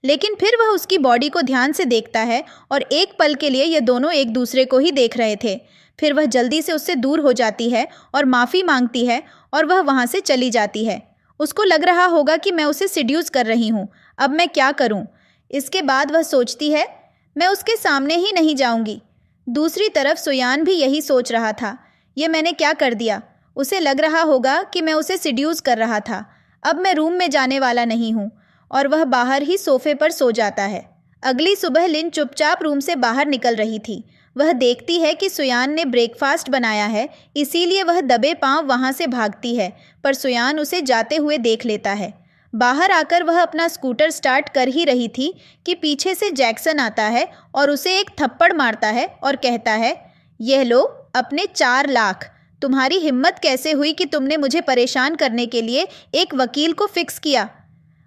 लेकिन फिर वह उसकी बॉडी को ध्यान से देखता है और एक पल के लिए ये दोनों एक दूसरे को ही देख रहे थे। फिर वह जल्दी से उससे दूर हो जाती है और माफ़ी मांगती है और वह वहाँ से चली जाती है। उसको लग रहा होगा कि मैं उसे सिड्यूस कर रही हूँ, अब मैं क्या करूँ। इसके बाद वह सोचती है, मैं उसके सामने ही नहीं जाऊँगी। दूसरी तरफ सुयान भी यही सोच रहा था, ये मैंने क्या कर दिया। उसे लग रहा होगा कि मैं उसे सिड्यूस कर रहा था। अब मैं रूम में जाने वाला नहीं हूँ। और वह बाहर ही सोफे पर सो जाता है। अगली सुबह लिन चुपचाप रूम से बाहर निकल रही थी। वह देखती है कि सुयान ने ब्रेकफास्ट बनाया है, इसीलिए वह दबे पांव वहाँ से भागती है, पर सुयान उसे जाते हुए देख लेता है। बाहर आकर वह अपना स्कूटर स्टार्ट कर ही रही थी कि पीछे से जैक्सन आता है और उसे एक थप्पड़ मारता है और कहता है, यह लो अपने 4 लाख। तुम्हारी हिम्मत कैसे हुई कि तुमने मुझे परेशान करने के लिए एक वकील को फिक्स किया।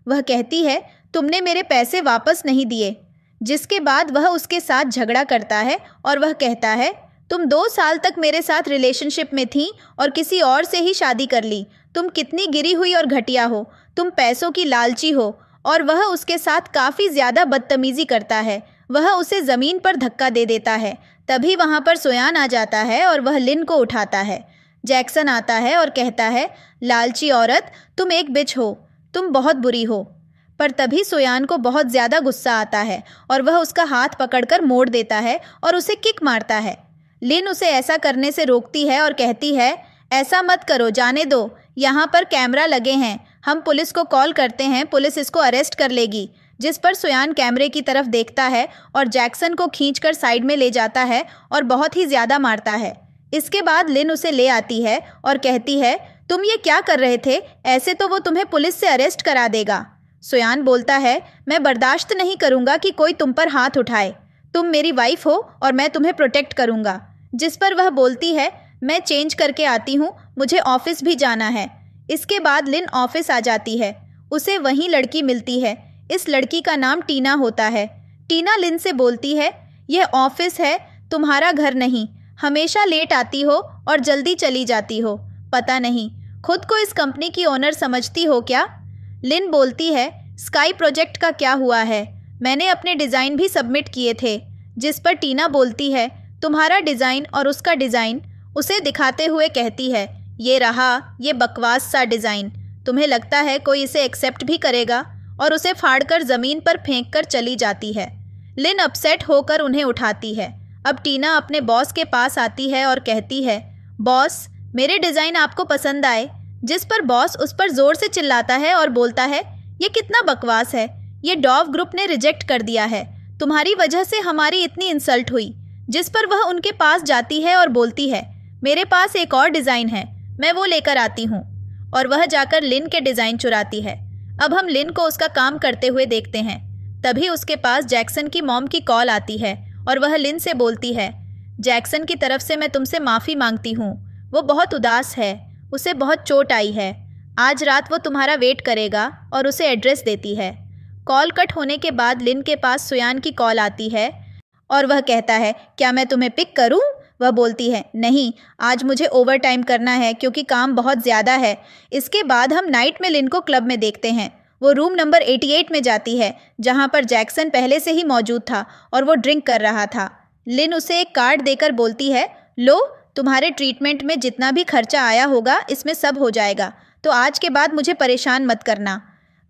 वह कहती है, तुमने मेरे पैसे वापस नहीं दिए। जिसके बाद वह उसके साथ झगड़ा करता है और वह कहता है, तुम 2 साल तक मेरे साथ रिलेशनशिप में थी और किसी और से ही शादी कर ली। तुम कितनी गिरी हुई और घटिया हो। तुम पैसों की लालची हो। और वह उसके साथ काफ़ी ज़्यादा बदतमीज़ी करता है। वह उसे ज़मीन पर धक्का दे देता है। तभी वहाँ पर सुयान आ जाता है और वह लिन को उठाता है। जैक्सन आता है और कहता है, लालची औरत, तुम एक बिच हो, तुम बहुत बुरी हो। पर तभी सुयान को बहुत ज़्यादा गुस्सा आता है और वह उसका हाथ पकड़कर मोड़ देता है और उसे किक मारता है। लिन उसे ऐसा करने से रोकती है और कहती है, ऐसा मत करो, जाने दो। यहाँ पर कैमरा लगे हैं, हम पुलिस को कॉल करते हैं, पुलिस इसको अरेस्ट कर लेगी। जिस पर सुयान कैमरे की तरफ देखता है और जैक्सन को खींचकर साइड में ले जाता है और बहुत ही ज़्यादा मारता है। इसके बाद लिन उसे ले आती है और कहती है, तुम ये क्या कर रहे थे? ऐसे तो वो तुम्हें पुलिस से अरेस्ट करा देगा। सुयान बोलता है, मैं बर्दाश्त नहीं करूँगा कि कोई तुम पर हाथ उठाए। तुम मेरी वाइफ हो और मैं तुम्हें प्रोटेक्ट करूँगा। जिस पर वह बोलती है, मैं चेंज करके आती हूँ, मुझे ऑफिस भी जाना है। इसके बाद लिन ऑफिस आ जाती है। उसे वहीं लड़की मिलती है। इस लड़की का नाम टीना होता है। टीना लिन से बोलती है, यह ऑफिस है, तुम्हारा घर नहीं। हमेशा लेट आती हो और जल्दी चली जाती हो। पता नहीं खुद को इस कंपनी की ओनर समझती हो क्या? लिन बोलती है, स्काई प्रोजेक्ट का क्या हुआ है? मैंने अपने डिज़ाइन भी सबमिट किए थे। जिस पर टीना बोलती है, तुम्हारा डिज़ाइन और उसका डिज़ाइन। उसे दिखाते हुए कहती है, ये रहा, ये बकवास सा डिज़ाइन। तुम्हें लगता है कोई इसे एक्सेप्ट भी करेगा? और उसे फाड़कर ज़मीन पर फेंक कर चली जाती है। लिन अपसेट होकर उन्हें उठाती है। अब टीना अपने बॉस के पास आती है और कहती है, बॉस, मेरे डिज़ाइन आपको पसंद आए? जिस पर बॉस उस पर ज़ोर से चिल्लाता है और बोलता है, ये कितना बकवास है, ये डॉव ग्रुप ने रिजेक्ट कर दिया है। तुम्हारी वजह से हमारी इतनी इंसल्ट हुई। जिस पर वह उनके पास जाती है और बोलती है, मेरे पास एक और डिज़ाइन है, मैं वो लेकर आती हूँ। और वह जाकर लिन के डिज़ाइन चुराती है। अब हम लिन को उसका काम करते हुए देखते हैं। तभी उसके पास जैक्सन की मॉम की कॉल आती है और वह लिन से बोलती है, जैक्सन की तरफ से मैं तुमसे माफ़ी मांगती हूँ। वो बहुत उदास है, उसे बहुत चोट आई है। आज रात वो तुम्हारा वेट करेगा और उसे एड्रेस देती है। कॉल कट होने के बाद लिन के पास सुयान की कॉल आती है और वह कहता है, क्या मैं तुम्हें पिक करूं? वह बोलती है, नहीं, आज मुझे ओवर टाइम करना है क्योंकि काम बहुत ज़्यादा है। इसके बाद हम नाइट में लिन को क्लब में देखते हैं। वो रूम नंबर 88 में जाती है, जहां पर जैक्सन पहले से ही मौजूद था और वो ड्रिंक कर रहा था। लिन उसे एक कार्ड देकर बोलती है, लो, तुम्हारे ट्रीटमेंट में जितना भी खर्चा आया होगा इसमें सब हो जाएगा, तो आज के बाद मुझे परेशान मत करना।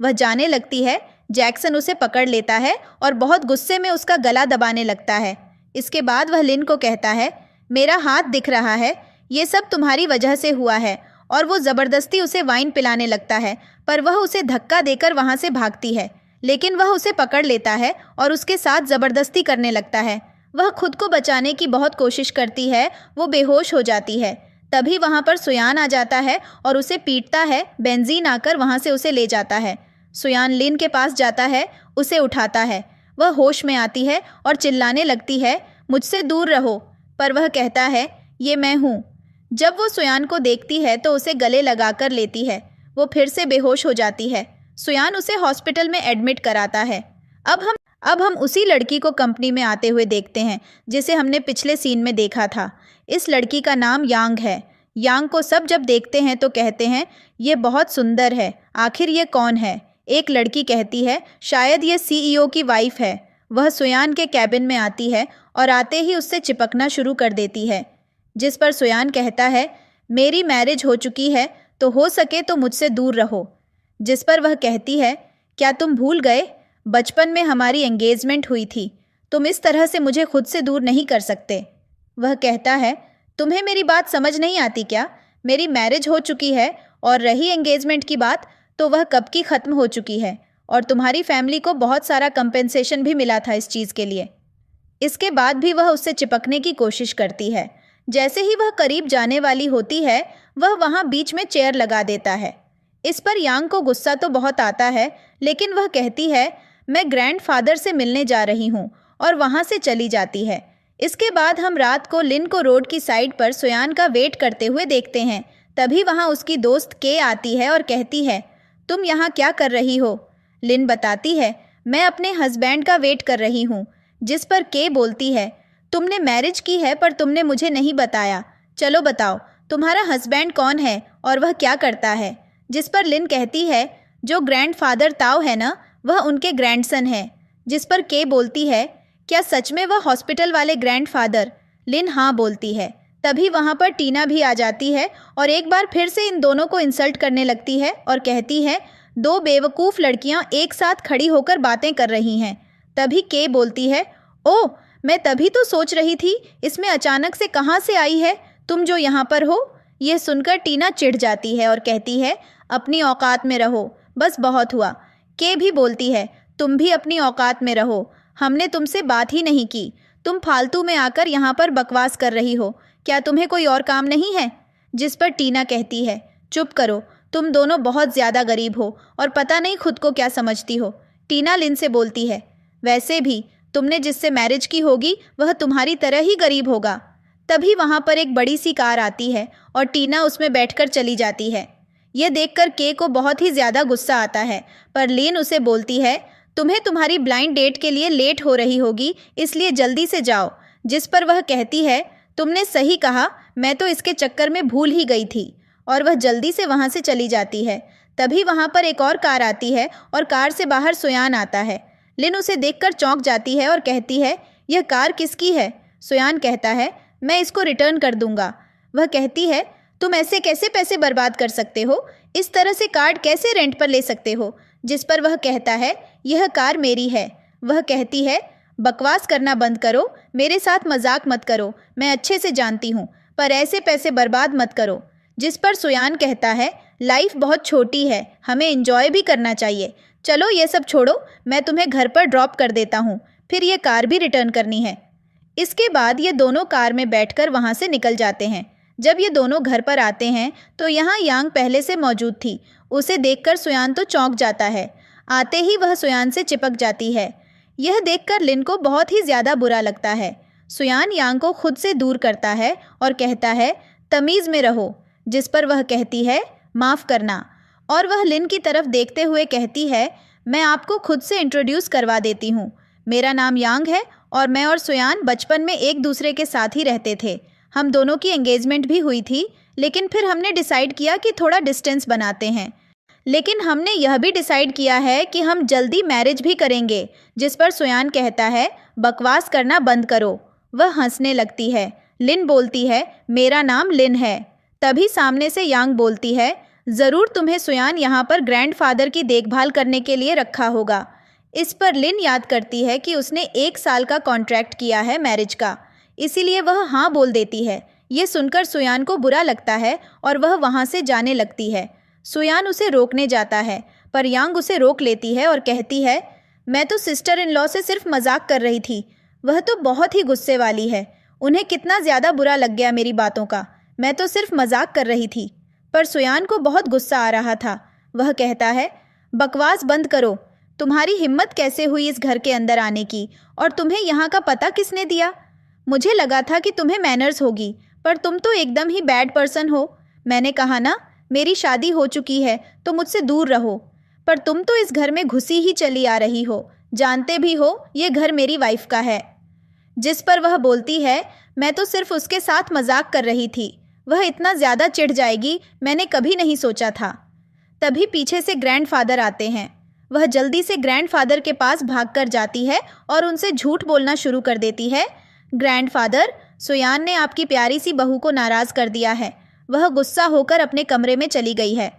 वह जाने लगती है। जैक्सन उसे पकड़ लेता है और बहुत गुस्से में उसका गला दबाने लगता है। इसके बाद वह लिन को कहता है, मेरा हाथ दिख रहा है, ये सब तुम्हारी वजह से हुआ है। और वो ज़बरदस्ती उसे वाइन पिलाने लगता है, पर वह उसे धक्का देकर वहाँ से भागती है। लेकिन वह उसे पकड़ लेता है और उसके साथ ज़बरदस्ती करने लगता है। वह खुद को बचाने की बहुत कोशिश करती है, वो बेहोश हो जाती है। तभी वहाँ पर सुयान आ जाता है और उसे पीटता है। बेंजीन आकर वहाँ से उसे ले जाता है। सुयान लिन के पास जाता है, उसे उठाता है। वह होश में आती है और चिल्लाने लगती है, मुझसे दूर रहो। पर वह कहता है, ये मैं हूँ। जब वो सुयान को देखती है तो उसे गले लगाकर लेती है। वो फिर से बेहोश हो जाती है। सुयान उसे हॉस्पिटल में एडमिट कराता है। अब हम उसी लड़की को कंपनी में आते हुए देखते हैं जिसे हमने पिछले सीन में देखा था। इस लड़की का नाम यांग है। यांग को सब जब देखते हैं तो कहते हैं, ये बहुत सुंदर है, आखिर ये कौन है? एक लड़की कहती है, शायद ये CEO की वाइफ है। वह सुयान के कैबिन में आती है और आते ही उससे चिपकना शुरू कर देती है, जिस पर सुयान कहता है, मेरी मैरिज हो चुकी है तो हो सके तो मुझसे दूर रहो। जिस पर वह कहती है, क्या तुम भूल गए? बचपन में हमारी एंगेजमेंट हुई थी, तुम इस तरह से मुझे खुद से दूर नहीं कर सकते। वह कहता है, तुम्हें मेरी बात समझ नहीं आती क्या? मेरी मैरिज हो चुकी है और रही एंगेजमेंट की बात, तो वह कब की ख़त्म हो चुकी है और तुम्हारी फैमिली को बहुत सारा कंपेंसेशन भी मिला था इस चीज़ के लिए। इसके बाद भी वह उससे चिपकने की कोशिश करती है। जैसे ही वह करीब जाने वाली होती है, वह वहाँ बीच में चेयर लगा देता है। इस पर यांग को गुस्सा तो बहुत आता है, लेकिन वह कहती है, मैं ग्रैंडफादर से मिलने जा रही हूँ, और वहाँ से चली जाती है। इसके बाद हम रात को लिन को रोड की साइड पर सुयान का वेट करते हुए देखते हैं। तभी वहाँ उसकी दोस्त के आती है और कहती है, तुम यहाँ क्या कर रही हो? लिन बताती है, मैं अपने हस्बैंड का वेट कर रही हूँ। जिस पर के बोलती है, तुमने मैरिज की है पर तुमने मुझे नहीं बताया। चलो बताओ, तुम्हारा हस्बैंड कौन है और वह क्या करता है? जिस पर लिन कहती है, जो ग्रैंडफादर ताओ है ना, वह उनके ग्रैंडसन है। जिस पर के बोलती है, क्या सच में वह हॉस्पिटल वाले ग्रैंडफादर? लिन हाँ बोलती है। तभी वहाँ पर टीना भी आ जाती है और एक बार फिर से इन दोनों को इंसल्ट करने लगती है और कहती है, दो बेवकूफ़ लड़कियाँ एक साथ खड़ी होकर बातें कर रही हैं। तभी के बोलती है, ओह, मैं तभी तो सोच रही थी इसमें अचानक से कहाँ से आई है तुम जो यहाँ पर हो। यह सुनकर टीना चिढ़ जाती है और कहती है, अपनी औकात में रहो, बस बहुत हुआ। के भी बोलती है, तुम भी अपनी औकात में रहो, हमने तुमसे बात ही नहीं की, तुम फालतू में आकर यहाँ पर बकवास कर रही हो, क्या तुम्हें कोई और काम नहीं है? जिस पर टीना कहती है, चुप करो, तुम दोनों बहुत ज़्यादा गरीब हो और पता नहीं खुद को क्या समझती हो। टीना लिन से बोलती है, वैसे भी तुमने जिससे मैरिज की होगी वह तुम्हारी तरह ही गरीब होगा। तभी वहाँ पर एक बड़ी सी कार आती है और टीना उसमें बैठकर चली जाती है। यह देखकर के को बहुत ही ज़्यादा गुस्सा आता है, पर लिन उसे बोलती है, तुम्हें तुम्हारी ब्लाइंड डेट के लिए लेट हो रही होगी, इसलिए जल्दी से जाओ। जिस पर वह कहती है, तुमने सही कहा, मैं तो इसके चक्कर में भूल ही गई थी। और वह जल्दी से वहाँ से चली जाती है। तभी वहाँ पर एक और कार आती है और कार से बाहर सुयान आता है। लिन उसे देखकर चौंक जाती है और कहती है, यह कार किसकी है? सुयान कहता है, मैं इसको रिटर्न कर दूंगा। वह कहती है, तुम ऐसे कैसे पैसे बर्बाद कर सकते हो? इस तरह से कार कैसे रेंट पर ले सकते हो? जिस पर वह कहता है, यह कार मेरी है। वह कहती है, बकवास करना बंद करो, मेरे साथ मजाक मत करो, मैं अच्छे से जानती हूँ, पर ऐसे पैसे बर्बाद मत करो। जिस पर सुयान कहता है, लाइफ बहुत छोटी है, हमें एंजॉय भी करना चाहिए। चलो ये सब छोड़ो, मैं तुम्हें घर पर ड्रॉप कर देता हूँ, फिर ये कार भी रिटर्न करनी है। इसके बाद ये दोनों कार में बैठकर वहाँ से निकल जाते हैं। जब ये दोनों घर पर आते हैं तो यहाँ यांग पहले से मौजूद थी। उसे देखकर सुयान तो चौंक जाता है। आते ही वह सुयान से चिपक जाती है। यह देखकर लिन को बहुत ही ज़्यादा बुरा लगता है। सुयान यांग को खुद से दूर करता है और कहता है, तमीज़ में रहो। जिस पर वह कहती है, माफ़ करना। और वह लिन की तरफ देखते हुए कहती है, मैं आपको खुद से इंट्रोड्यूस करवा देती हूँ। मेरा नाम यांग है और मैं और सुयान बचपन में एक दूसरे के साथ ही रहते थे। हम दोनों की एंगेजमेंट भी हुई थी, लेकिन फिर हमने डिसाइड किया कि थोड़ा डिस्टेंस बनाते हैं। लेकिन हमने यह भी डिसाइड किया है कि हम जल्दी मैरिज भी करेंगे। जिस पर सुयान कहता है, बकवास करना बंद करो। वह हंसने लगती है। लिन बोलती है, मेरा नाम लिन है। तभी सामने से यांग बोलती है, ज़रूर तुम्हें सुयान यहाँ पर ग्रैंडफादर की देखभाल करने के लिए रखा होगा। इस पर लिन याद करती है कि उसने 1 साल का कॉन्ट्रैक्ट किया है मैरिज का, इसीलिए वह हाँ बोल देती है। ये सुनकर सुयान को बुरा लगता है और वह वहाँ से जाने लगती है। सुयान उसे रोकने जाता है पर यांग उसे रोक लेती है और कहती है, मैं तो सिस्टर इन लॉ से सिर्फ मजाक कर रही थी। वह तो बहुत ही गुस्से वाली है। उन्हें कितना ज़्यादा बुरा लग गया मेरी बातों का। मैं तो सिर्फ मजाक कर रही थी। पर सुयान को बहुत गुस्सा आ रहा था। वह कहता है, बकवास बंद करो। तुम्हारी हिम्मत कैसे हुई इस घर के अंदर आने की, और तुम्हें यहाँ का पता किसने दिया? मुझे लगा था कि तुम्हें मैनर्स होगी, पर तुम तो एकदम ही बैड पर्सन हो। मैंने कहा ना, मेरी शादी हो चुकी है तो मुझसे दूर रहो, पर तुम तो इस घर में घुसी ही चली आ रही हो। जानते भी हो ये घर मेरी वाइफ का है। जिस पर वह बोलती है, मैं तो सिर्फ उसके साथ मजाक कर रही थी। वह इतना ज़्यादा चिढ़ जाएगी मैंने कभी नहीं सोचा था। तभी पीछे से ग्रैंडफादर आते हैं। वह जल्दी से ग्रैंडफादर के पास भागकर जाती है और उनसे झूठ बोलना शुरू कर देती है। ग्रैंडफादर, सुयान ने आपकी प्यारी सी बहू को नाराज़ कर दिया है। वह गुस्सा होकर अपने कमरे में चली गई है।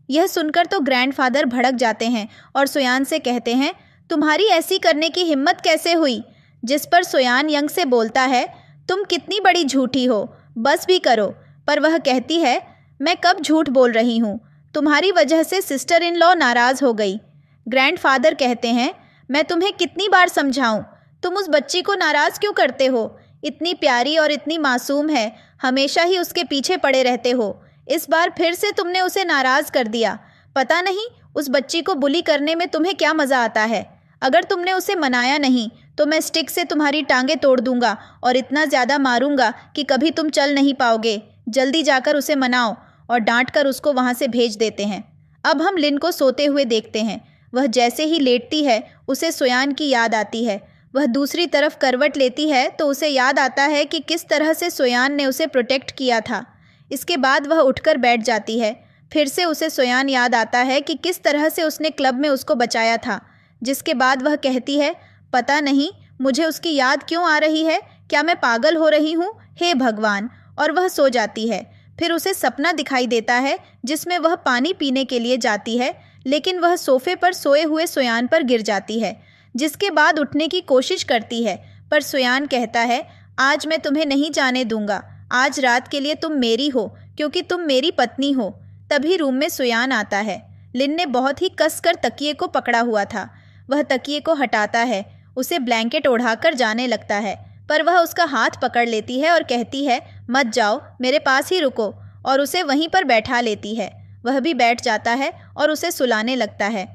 यह सुनकर तो ग्रैंडफादर भड़क जाते हैं और सुयान से कहते हैं, तुम्हारी ऐसी करने की हिम्मत कैसे हुई? जिस पर सुयान यंग से बोलता है, तुम कितनी बड़ी झूठी हो, बस भी करो। पर वह कहती है, मैं कब झूठ बोल रही हूँ? तुम्हारी वजह से सिस्टर इन लॉ नाराज़ हो गई। ग्रैंडफादर कहते हैं, मैं तुम्हें कितनी बार समझाऊं? तुम उस बच्ची को नाराज़ क्यों करते हो? इतनी प्यारी और इतनी मासूम है, हमेशा ही उसके पीछे पड़े रहते हो। इस बार फिर से तुमने उसे नाराज़ कर दिया। पता नहीं उस बच्ची को बुली करने में तुम्हें क्या मज़ा आता है। अगर तुमने उसे मनाया नहीं तो मैं स्टिक से तुम्हारी टांगें तोड़ दूंगा और इतना ज़्यादा मारूंगा कि कभी तुम चल नहीं पाओगे। जल्दी जाकर उसे मनाओ। और डांट कर उसको वहाँ से भेज देते हैं। अब हम लिन को सोते हुए देखते हैं। वह जैसे ही लेटती है उसे सुयान की याद आती है। वह दूसरी तरफ करवट लेती है तो उसे याद आता है कि किस तरह से सुयान ने उसे प्रोटेक्ट किया था। इसके बाद वह उठकर बैठ जाती है। फिर से उसे सुयान याद आता है कि किस तरह से उसने क्लब में उसको बचाया था। जिसके बाद वह कहती है, पता नहीं मुझे उसकी याद क्यों आ रही है। क्या मैं पागल हो रही हूँ? हे भगवान। और वह सो जाती है। फिर उसे सपना दिखाई देता है जिसमें वह पानी पीने के लिए जाती है, लेकिन वह सोफे पर सोए हुए सुयान पर गिर जाती है। जिसके बाद उठने की कोशिश करती है, पर सुयान कहता है, आज मैं तुम्हें नहीं जाने दूंगा। आज रात के लिए तुम मेरी हो, क्योंकि तुम मेरी पत्नी हो। तभी रूम में सुयान आता है। लिन ने बहुत ही कसकर तकिए को पकड़ा हुआ था। वह तकिए को हटाता है, उसे ब्लैंकेट ओढ़ाकर जाने लगता है, पर वह उसका हाथ पकड़ लेती है और कहती है, मत जाओ, मेरे पास ही रुको, और उसे वहीं पर बैठा लेती है। वह भी बैठ जाता है और उसे सुलाने लगता है।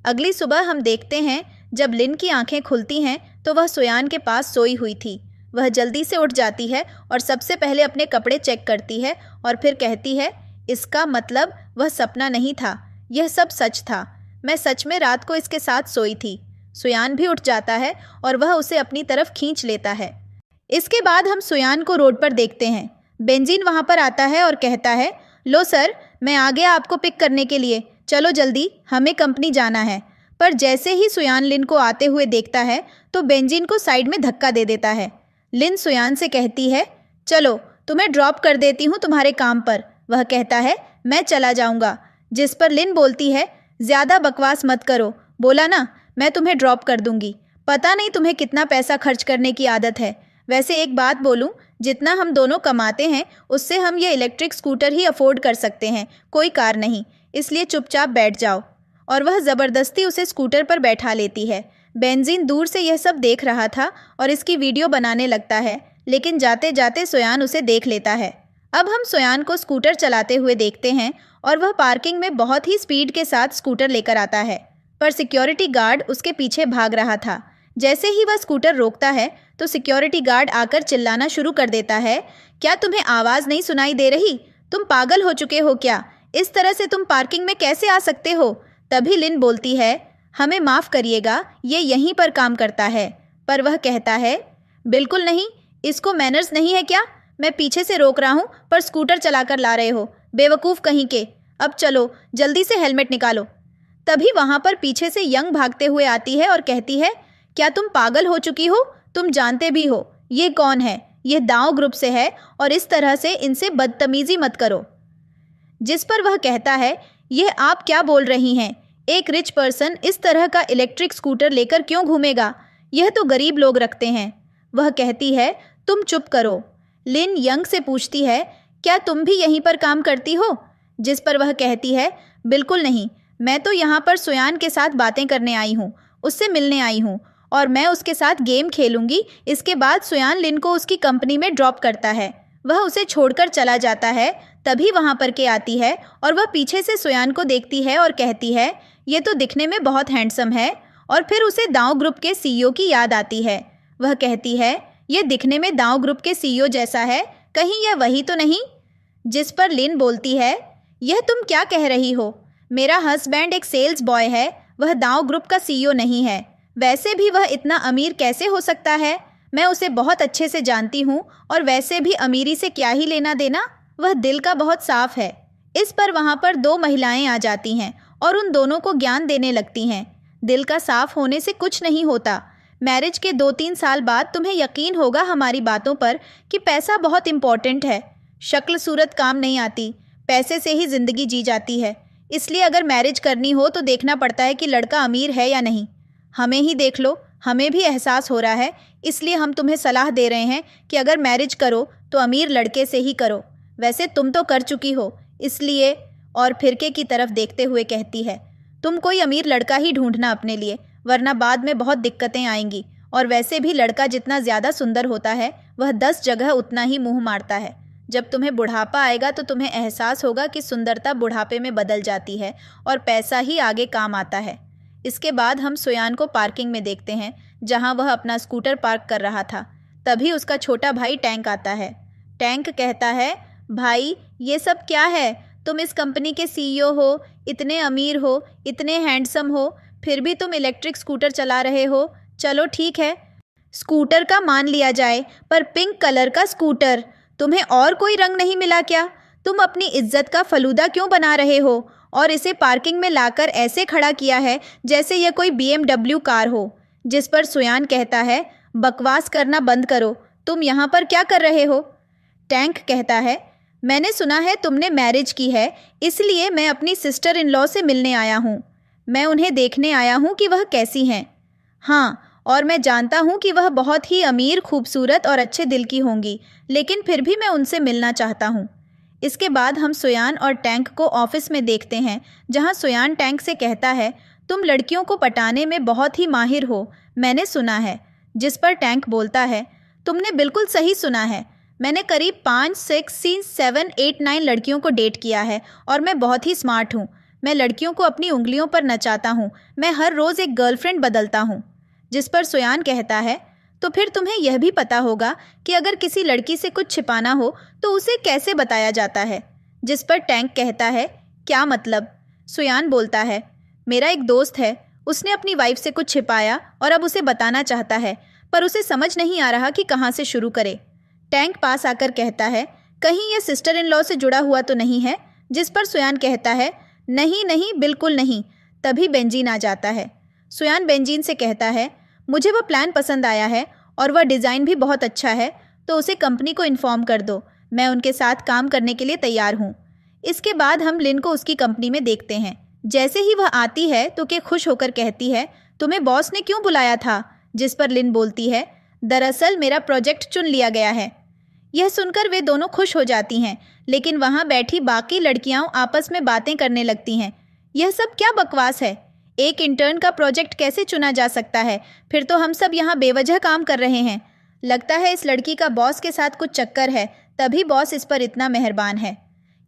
अगली सुबह हम देखते हैं, जब लिन की आंखें खुलती हैं तो वह सुयान के पास सोई हुई थी। वह जल्दी से उठ जाती है और सबसे पहले अपने कपड़े चेक करती है और फिर कहती है, इसका मतलब वह सपना नहीं था, यह सब सच था। मैं सच में रात को इसके साथ सोई थी। सुयान भी उठ जाता है और वह उसे अपनी तरफ खींच लेता है। इसके बाद हम सुयान को रोड पर देखते हैं। बेंजीन वहाँ पर आता है और कहता है, लो सर, मैं आ गया आपको पिक करने के लिए। चलो जल्दी, हमें कंपनी जाना है। पर जैसे ही सुयान लिन को आते हुए देखता है तो बेंजीन को साइड में धक्का दे देता है। लिन सुयान से कहती है, चलो तुम्हें ड्रॉप कर देती हूँ तुम्हारे काम पर। वह कहता है, मैं चला जाऊँगा। जिस पर लिन बोलती है, ज़्यादा बकवास मत करो, बोला ना मैं तुम्हें ड्रॉप कर दूँगी। पता नहीं तुम्हें कितना पैसा खर्च करने की आदत है। वैसे एक बात बोलूं, जितना हम दोनों कमाते हैं उससे हम ये इलेक्ट्रिक स्कूटर ही अफोर्ड कर सकते हैं, कोई कार नहीं। इसलिए चुपचाप बैठ जाओ। और वह ज़बरदस्ती उसे स्कूटर पर बैठा लेती है। बेंजीन दूर से यह सब देख रहा था और इसकी वीडियो बनाने लगता है, लेकिन जाते जाते सुयान उसे देख लेता है। अब हम सुयान को स्कूटर चलाते हुए देखते हैं और वह पार्किंग में बहुत ही स्पीड के साथ स्कूटर लेकर आता है, पर सिक्योरिटी गार्ड उसके पीछे भाग रहा था। जैसे ही वह स्कूटर रोकता है तो सिक्योरिटी गार्ड आकर चिल्लाना शुरू कर देता है, क्या तुम्हें आवाज़ नहीं सुनाई दे रही? तुम पागल हो चुके हो क्या? इस तरह से तुम पार्किंग में कैसे आ सकते हो? तभी लिन बोलती है, हमें माफ़ करिएगा, ये यहीं पर काम करता है। पर वह कहता है, बिल्कुल नहीं, इसको मैनर्स नहीं है क्या? मैं पीछे से रोक रहा हूँ पर स्कूटर चलाकर ला रहे हो, बेवकूफ़ कहीं के। अब चलो जल्दी से हेलमेट निकालो। तभी वहाँ पर पीछे से यंग भागते हुए आती है और कहती है, क्या तुम पागल हो चुकी हो? तुम जानते भी हो ये कौन है? ये दाओ ग्रुप से है और इस तरह से इनसे बदतमीजी मत करो। जिस पर वह कहता है, यह आप क्या बोल रही हैं? एक रिच पर्सन इस तरह का इलेक्ट्रिक स्कूटर लेकर क्यों घूमेगा? यह तो गरीब लोग रखते हैं। वह कहती है, तुम चुप करो। लिन यंग से पूछती है, क्या तुम भी यहीं पर काम करती हो? जिस पर वह कहती है, बिल्कुल नहीं, मैं तो यहाँ पर सुयान के साथ बातें करने आई हूँ, उससे मिलने आई हूँ और मैं उसके साथ गेम खेलूंगी। इसके बाद सुयान लिन को उसकी कंपनी में ड्रॉप करता है। वह उसे छोड़कर चला जाता है। तभी वहाँ पर के आती है और वह पीछे से सुयान को देखती है और कहती है, ये तो दिखने में बहुत हैंडसम है। और फिर उसे दाव ग्रुप के सीईओ की याद आती है। वह कहती है, ये दिखने में दाव ग्रुप के सीईओ जैसा है, कहीं यह वही तो नहीं? जिस पर लिन बोलती है, यह तुम क्या कह रही हो? मेरा हस्बैंड एक सेल्स बॉय है, वह दाव ग्रुप का सीईओ नहीं है। वैसे भी वह इतना अमीर कैसे हो सकता है? मैं उसे बहुत अच्छे से जानती हूँ और वैसे भी अमीरी से क्या ही लेना देना, वह दिल का बहुत साफ है। इस पर वहाँ पर दो महिलाएं आ जाती हैं और उन दोनों को ज्ञान देने लगती हैं। दिल का साफ होने से कुछ नहीं होता। मैरिज के 2-3 साल बाद तुम्हें यकीन होगा हमारी बातों पर कि पैसा बहुत इम्पॉर्टेंट है। शक्ल सूरत काम नहीं आती, पैसे से ही ज़िंदगी जी जाती है। इसलिए अगर मैरिज करनी हो तो देखना पड़ता है कि लड़का अमीर है या नहीं। हमें ही देख लो, हमें भी एहसास हो रहा है। इसलिए हम तुम्हें सलाह दे रहे हैं कि अगर मैरिज करो तो अमीर लड़के से ही करो। वैसे तुम तो कर चुकी हो, इसलिए। और फिरके की तरफ देखते हुए कहती है, तुम कोई अमीर लड़का ही ढूंढना अपने लिए, वरना बाद में बहुत दिक्कतें आएंगी। और वैसे भी लड़का जितना ज़्यादा सुंदर होता है वह 10 जगह उतना ही मुंह मारता है। जब तुम्हें बुढ़ापा आएगा तो तुम्हें एहसास होगा कि सुंदरता बुढ़ापे में बदल जाती है और पैसा ही आगे काम आता है। इसके बाद हम सुयान को पार्किंग में देखते हैं, जहां वह अपना स्कूटर पार्क कर रहा था। तभी उसका छोटा भाई टैंक आता है। टैंक कहता है, भाई ये सब क्या है? तुम इस कंपनी के सीईओ हो, इतने अमीर हो, इतने हैंडसम हो, फिर भी तुम इलेक्ट्रिक स्कूटर चला रहे हो। चलो ठीक है, स्कूटर का मान लिया जाए, पर पिंक कलर का स्कूटर। तुम्हें और कोई रंग नहीं मिला क्या? तुम अपनी इज्जत का फलूदा क्यों बना रहे हो और इसे पार्किंग में लाकर ऐसे खड़ा किया है जैसे यह कोई BMW कार हो? जिस पर सुयान कहता है, बकवास करना बंद करो, तुम यहाँ पर क्या कर रहे हो? टैंक कहता है, मैंने सुना है तुमने मैरिज की है, इसलिए मैं अपनी सिस्टर इन लॉ से मिलने आया हूँ। मैं उन्हें देखने आया हूँ कि वह कैसी हैं। हाँ, और मैं जानता हूँ कि वह बहुत ही अमीर, खूबसूरत और अच्छे दिल की होंगी, लेकिन फिर भी मैं उनसे मिलना चाहता हूँ। इसके बाद हम सुयान और टैंक को ऑफिस में देखते हैं, जहाँ सुयान टैंक से कहता है, तुम लड़कियों को पटाने में बहुत ही माहिर हो, मैंने सुना है। जिस पर टैंक बोलता है, तुमने बिल्कुल सही सुना है। मैंने करीब 5, 6, 7, 8, 9 लड़कियों को डेट किया है और मैं बहुत ही स्मार्ट हूँ। मैं लड़कियों को अपनी उंगलियों पर नचाता हूँ। मैं हर रोज़ एक गर्लफ्रेंड बदलता हूँ। जिस पर सुयान कहता है, तो फिर तुम्हें यह भी पता होगा कि अगर किसी लड़की से कुछ छिपाना हो तो उसे कैसे बताया जाता है। जिस पर टैंक कहता है, क्या मतलब? सुयान बोलता है, मेरा एक दोस्त है, उसने अपनी वाइफ से कुछ छिपाया और अब उसे बताना चाहता है, पर उसे समझ नहीं आ रहा कि कहाँ से शुरू करे। टैंक पास आकर कहता है, कहीं यह सिस्टर इन लॉ से जुड़ा हुआ तो नहीं है? जिस पर सुयान कहता है, नहीं नहीं, बिल्कुल नहीं। तभी बेंजीन आ जाता है। सुयान बेंजीन से कहता है, मुझे वह प्लान पसंद आया है और वह डिज़ाइन भी बहुत अच्छा है, तो उसे कंपनी को इन्फॉर्म कर दो। मैं उनके साथ काम करने के लिए तैयार हूँ। इसके बाद हम लिन को उसकी कंपनी में देखते हैं। जैसे ही वह आती है तो के खुश होकर कहती है, तुम्हें बॉस ने क्यों बुलाया था? जिस पर लिन बोलती है, दरअसल मेरा प्रोजेक्ट चुन लिया गया है। यह सुनकर वे दोनों खुश हो जाती हैं, लेकिन वहाँ बैठी बाकी लड़कियाँ आपस में बातें करने लगती हैं। यह सब क्या बकवास है? एक इंटर्न का प्रोजेक्ट कैसे चुना जा सकता है? फिर तो हम सब यहाँ बेवजह काम कर रहे हैं। लगता है इस लड़की का बॉस के साथ कुछ चक्कर है, तभी बॉस इस पर इतना मेहरबान है।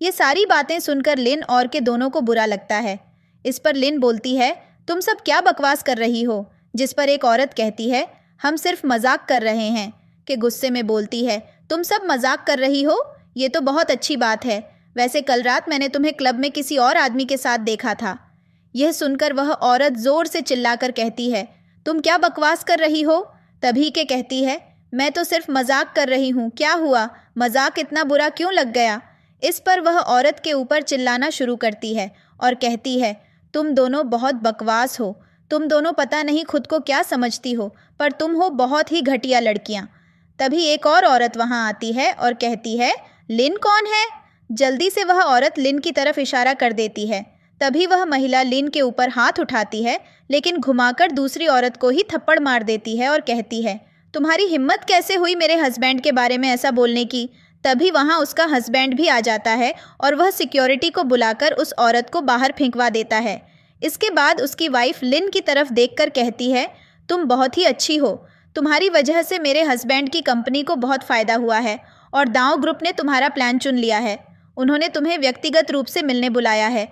ये सारी बातें सुनकर लिन और के दोनों को बुरा लगता है। इस पर लिन बोलती है, तुम सब क्या बकवास कर रही हो? जिस पर एक औरत कहती है, हम सिर्फ मजाक कर रहे हैं। के गुस्से में बोलती है, तुम सब मजाक कर रही हो? ये तो बहुत अच्छी बात है। वैसे कल रात मैंने तुम्हें क्लब में किसी और आदमी के साथ देखा था। यह सुनकर वह औरत ज़ोर से चिल्लाकर कहती है, तुम क्या बकवास कर रही हो? तभी के कहती है, मैं तो सिर्फ मजाक कर रही हूँ, क्या हुआ? मजाक इतना बुरा क्यों लग गया? इस पर वह औरत के ऊपर चिल्लाना शुरू करती है और कहती है, तुम दोनों बहुत बकवास हो। तुम दोनों पता नहीं खुद को क्या समझती हो, पर तुम हो बहुत ही घटिया लड़कियाँ। तभी एक और औरत वहाँ आती है और कहती है, लिन कौन है? जल्दी से वह औरत लिन की तरफ इशारा कर देती है। तभी वह महिला लिन के ऊपर हाथ उठाती है, लेकिन घुमाकर दूसरी औरत को ही थप्पड़ मार देती है और कहती है, तुम्हारी हिम्मत कैसे हुई मेरे हस्बैंड के बारे में ऐसा बोलने की। तभी वहाँ उसका हस्बैंड भी आ जाता है और वह सिक्योरिटी को बुलाकर उस औरत को बाहर फेंकवा देता है। इसके बाद उसकी वाइफ लिन की तरफ देखकर कहती है, तुम बहुत ही अच्छी हो। तुम्हारी वजह से मेरे हस्बैंड की कंपनी को बहुत फ़ायदा हुआ है और दाव ग्रुप ने तुम्हारा प्लान चुन लिया है। उन्होंने तुम्हें व्यक्तिगत रूप से मिलने बुलाया है।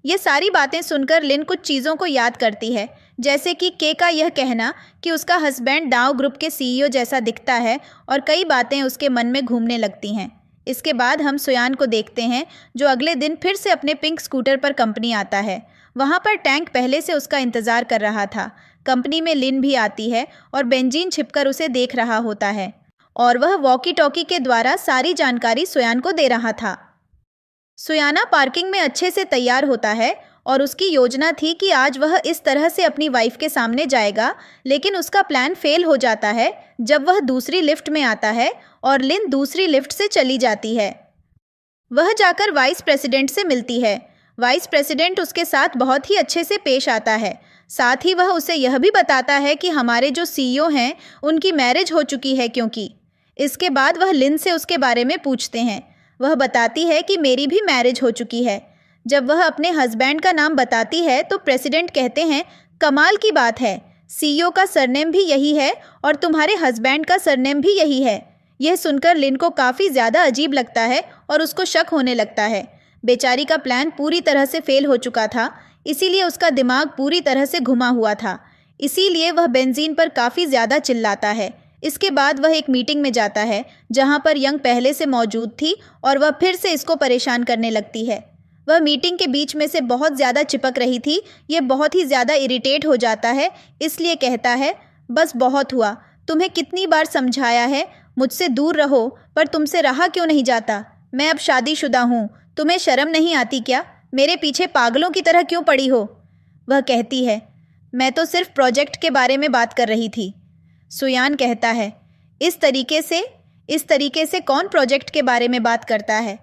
ये सारी बातें सुनकर लिन कुछ चीज़ों को याद करती है, जैसे कि के का यह कहना कि उसका हस्बैंड दाव ग्रुप के सीईओ जैसा दिखता है, और कई बातें उसके मन में घूमने लगती हैं। इसके बाद हम सुयान को देखते हैं, जो अगले दिन फिर से अपने पिंक स्कूटर पर कंपनी आता है। वहाँ पर टैंक पहले से उसका इंतज़ार कर रहा था। कंपनी में लिन भी आती है और बेंजीन छिपकर उसे देख रहा होता है और वह वॉकी टॉकी के द्वारा सारी जानकारी सुयान को दे रहा था। सुयाना पार्किंग में अच्छे से तैयार होता है और उसकी योजना थी कि आज वह इस तरह से अपनी वाइफ के सामने जाएगा, लेकिन उसका प्लान फेल हो जाता है जब वह दूसरी लिफ्ट में आता है और लिन दूसरी लिफ्ट से चली जाती है। वह जाकर वाइस प्रेसिडेंट से मिलती है। वाइस प्रेसिडेंट उसके साथ बहुत ही अच्छे से पेश आता है। साथ ही वह उसे यह भी बताता है कि हमारे जो सीईओ हैं उनकी मैरिज हो चुकी है क्योंकि। इसके बाद वह लिन से उसके बारे में पूछते हैं। वह बताती है कि मेरी भी मैरिज हो चुकी है। जब वह अपने हस्बैंड का नाम बताती है तो प्रेसिडेंट कहते हैं, कमाल की बात है, सीईओ का सरनेम भी यही है और तुम्हारे हस्बैंड का सरनेम भी यही है। यह सुनकर लिन को काफ़ी ज़्यादा अजीब लगता है और उसको शक होने लगता है। बेचारी का प्लान पूरी तरह से फेल हो चुका था, इसीलिए उसका दिमाग पूरी तरह से घुमा हुआ था। इसीलिए वह बेंजीन पर काफ़ी ज़्यादा चिल्लाता है। इसके बाद वह एक मीटिंग में जाता है जहां पर यंग पहले से मौजूद थी और वह फिर से इसको परेशान करने लगती है। वह मीटिंग के बीच में से बहुत ज़्यादा चिपक रही थी। ये बहुत ही ज़्यादा इरिटेट हो जाता है, इसलिए कहता है, बस बहुत हुआ, तुम्हें कितनी बार समझाया है मुझसे दूर रहो, पर तुमसे रहा क्यों नहीं जाता। मैं अब शादीशुदा हूँ, तुम्हें शर्म नहीं आती क्या? मेरे पीछे पागलों की तरह क्यों पड़ी हो? वह कहती है, मैं तो सिर्फ प्रोजेक्ट के बारे में बात कर रही थी। सुयान कहता है, इस तरीके से कौन प्रोजेक्ट के बारे में बात करता है?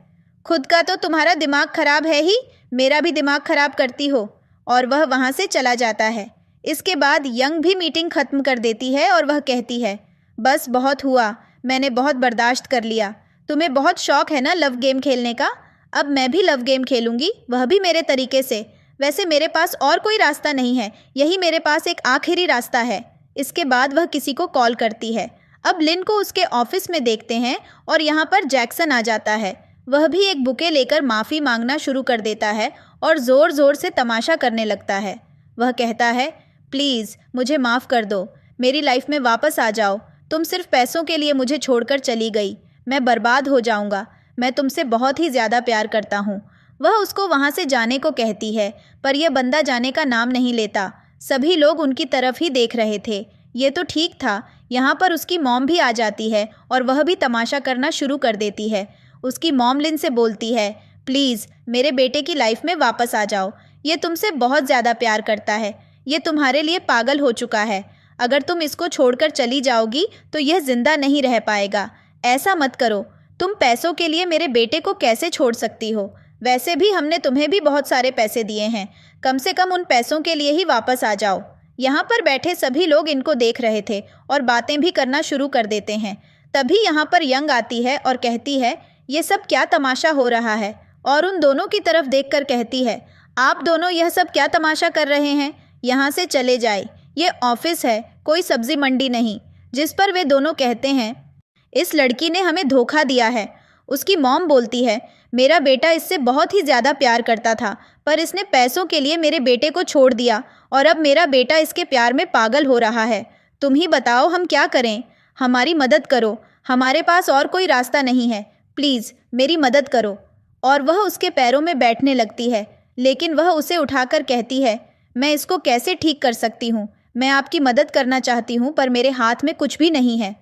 खुद का तो तुम्हारा दिमाग खराब है ही, मेरा भी दिमाग खराब करती हो। और वह वहाँ से चला जाता है। इसके बाद यंग भी मीटिंग ख़त्म कर देती है और वह कहती है, बस बहुत हुआ, मैंने बहुत बर्दाश्त कर लिया। तुम्हें बहुत शौक है ना लव गेम खेलने का? अब मैं भी लव गेम खेलूंगी, वह भी मेरे तरीके से। वैसे मेरे पास और कोई रास्ता नहीं है, यही मेरे पास एक आखिरी रास्ता है। इसके बाद वह किसी को कॉल करती है। अब लिन को उसके ऑफिस में देखते हैं और यहाँ पर जैक्सन आ जाता है। वह भी एक बुके लेकर माफ़ी मांगना शुरू कर देता है और ज़ोर ज़ोर से तमाशा करने लगता है। वह कहता है, प्लीज़ मुझे माफ़ कर दो, मेरी लाइफ में वापस आ जाओ। तुम सिर्फ पैसों के लिए मुझे छोड़कर चली गई, मैं बर्बाद हो जाऊँगा। मैं तुमसे बहुत ही ज़्यादा प्यार करता हूँ। वह उसको वहाँ से जाने को कहती है, पर यह बंदा जाने का नाम नहीं लेता। सभी लोग उनकी तरफ ही देख रहे थे। ये तो ठीक था। यहाँ पर उसकी मॉम भी आ जाती है और वह भी तमाशा करना शुरू कर देती है। उसकी मॉम लिन से बोलती है, प्लीज़ मेरे बेटे की लाइफ में वापस आ जाओ। ये तुमसे बहुत ज़्यादा प्यार करता है, ये तुम्हारे लिए पागल हो चुका है। अगर तुम इसको छोड़कर चली जाओगी तो यह ज़िंदा नहीं रह पाएगा। ऐसा मत करो। तुम पैसों के लिए मेरे बेटे को कैसे छोड़ सकती हो? वैसे भी हमने तुम्हें भी बहुत सारे पैसे दिए हैं, कम से कम उन पैसों के लिए ही वापस आ जाओ। यहाँ पर बैठे सभी लोग इनको देख रहे थे और बातें भी करना शुरू कर देते हैं। तभी यहाँ पर यंग आती है और कहती है, ये सब क्या तमाशा हो रहा है? और उन दोनों की तरफ देखकर कहती है, आप दोनों यह सब क्या तमाशा कर रहे हैं? यहाँ से चले जाए, ये ऑफिस है, कोई सब्जी मंडी नहीं। जिस पर वे दोनों कहते हैं, इस लड़की ने हमें धोखा दिया है। उसकी मॉम बोलती है, मेरा बेटा इससे बहुत ही ज़्यादा प्यार करता था, पर इसने पैसों के लिए मेरे बेटे को छोड़ दिया और अब मेरा बेटा इसके प्यार में पागल हो रहा है। तुम ही बताओ हम क्या करें? हमारी मदद करो, हमारे पास और कोई रास्ता नहीं है, प्लीज़ मेरी मदद करो। और वह उसके पैरों में बैठने लगती है, लेकिन वह उसे उठाकर कहती है, मैं इसको कैसे ठीक कर सकती हूँ? मैं आपकी मदद करना चाहती हूँ, पर मेरे हाथ में कुछ भी नहीं है,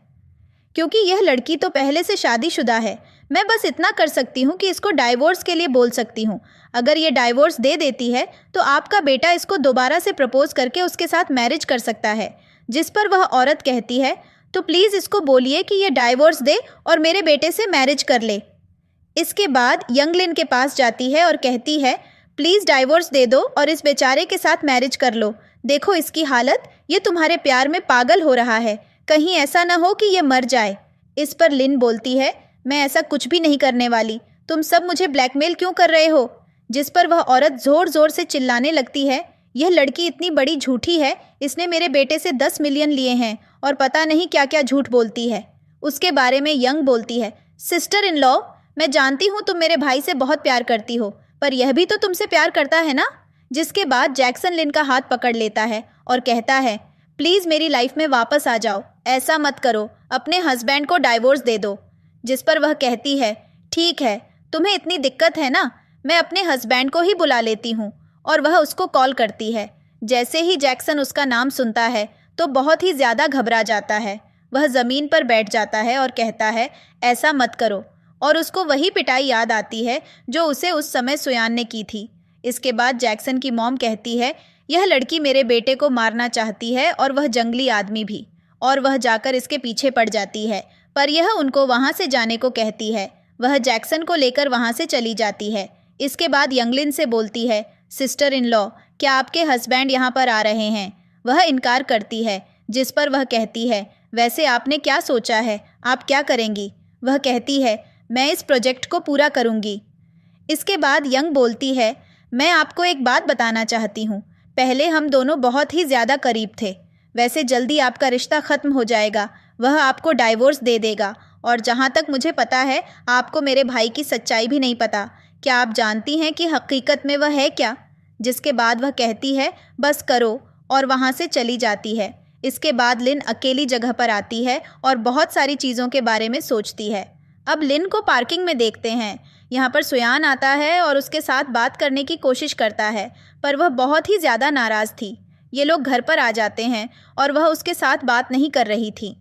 क्योंकि यह लड़की तो पहले से शादीशुदा है। मैं बस इतना कर सकती हूँ कि इसको डाइवोर्स के लिए बोल सकती हूँ। अगर ये डाइवोर्स दे देती है तो आपका बेटा इसको दोबारा से प्रपोज करके उसके साथ मैरिज कर सकता है। जिस पर वह औरत कहती है, तो प्लीज़ इसको बोलिए कि ये डाइवोर्स दे और मेरे बेटे से मैरिज कर ले। इसके बाद यंग लिन के पास जाती है और कहती है, प्लीज़ डाइवोर्स दे दो और इस बेचारे के साथ मैरिज कर लो। देखो इसकी हालत, ये तुम्हारे प्यार में पागल हो रहा है। कहीं ऐसा ना हो कि ये मर जाए। इस पर लिन बोलती है, मैं ऐसा कुछ भी नहीं करने वाली, तुम सब मुझे ब्लैकमेल क्यों कर रहे हो? जिस पर वह औरत ज़ोर ज़ोर से चिल्लाने लगती है, यह लड़की इतनी बड़ी झूठी है, इसने मेरे बेटे से 10 मिलियन लिए हैं और पता नहीं क्या क्या झूठ बोलती है। उसके बारे में यंग बोलती है, सिस्टर इन लॉ, मैं जानती हूँ तुम मेरे भाई से बहुत प्यार करती हो, पर यह भी तो तुमसे प्यार करता है ना? जिसके बाद जैक्सन लिन का हाथ पकड़ लेता है और कहता है, प्लीज़ मेरी लाइफ में वापस आ जाओ, ऐसा मत करो, अपने हस्बैंड को डाइवोर्स दे दो। जिस पर वह कहती है, ठीक है, तुम्हें इतनी दिक्कत है ना, मैं अपने हस्बैंड को ही बुला लेती हूँ। और वह उसको कॉल करती है। जैसे ही जैक्सन उसका नाम सुनता है तो बहुत ही ज़्यादा घबरा जाता है। वह ज़मीन पर बैठ जाता है और कहता है, ऐसा मत करो। और उसको वही पिटाई याद आती है जो उसे उस समय सुयान ने की थी। इसके बाद जैक्सन की मॉम कहती है, यह लड़की मेरे बेटे को मारना चाहती है और वह जंगली आदमी भी। और वह जाकर इसके पीछे पड़ जाती है, पर यह उनको वहाँ से जाने को कहती है। वह जैक्सन को लेकर वहाँ से चली जाती है। इसके बाद यंगलिन से बोलती है, सिस्टर इन लॉ, क्या आपके हस्बैंड यहाँ पर आ रहे हैं? वह इनकार करती है। जिस पर वह कहती है, वैसे आपने क्या सोचा है, आप क्या करेंगी? वह कहती है, मैं इस प्रोजेक्ट को पूरा करूँगी। इसके बाद यंग बोलती है, मैं आपको एक बात बताना चाहती हूँ। पहले हम दोनों बहुत ही ज़्यादा करीब थे। वैसे जल्दी आपका रिश्ता ख़त्म हो जाएगा, वह आपको डाइवोर्स दे देगा। और जहाँ तक मुझे पता है, आपको मेरे भाई की सच्चाई भी नहीं पता। क्या आप जानती हैं कि हकीकत में वह है क्या? जिसके बाद वह कहती है, बस करो, और वहाँ से चली जाती है। इसके बाद लिन अकेली जगह पर आती है और बहुत सारी चीज़ों के बारे में सोचती है। अब लिन को पार्किंग में देखते हैं। यहाँ पर सुयान आता है और उसके साथ बात करने की कोशिश करता है, पर वह बहुत ही ज़्यादा नाराज़ थी। ये लोग घर पर आ जाते हैं और वह उसके साथ बात नहीं कर रही थी।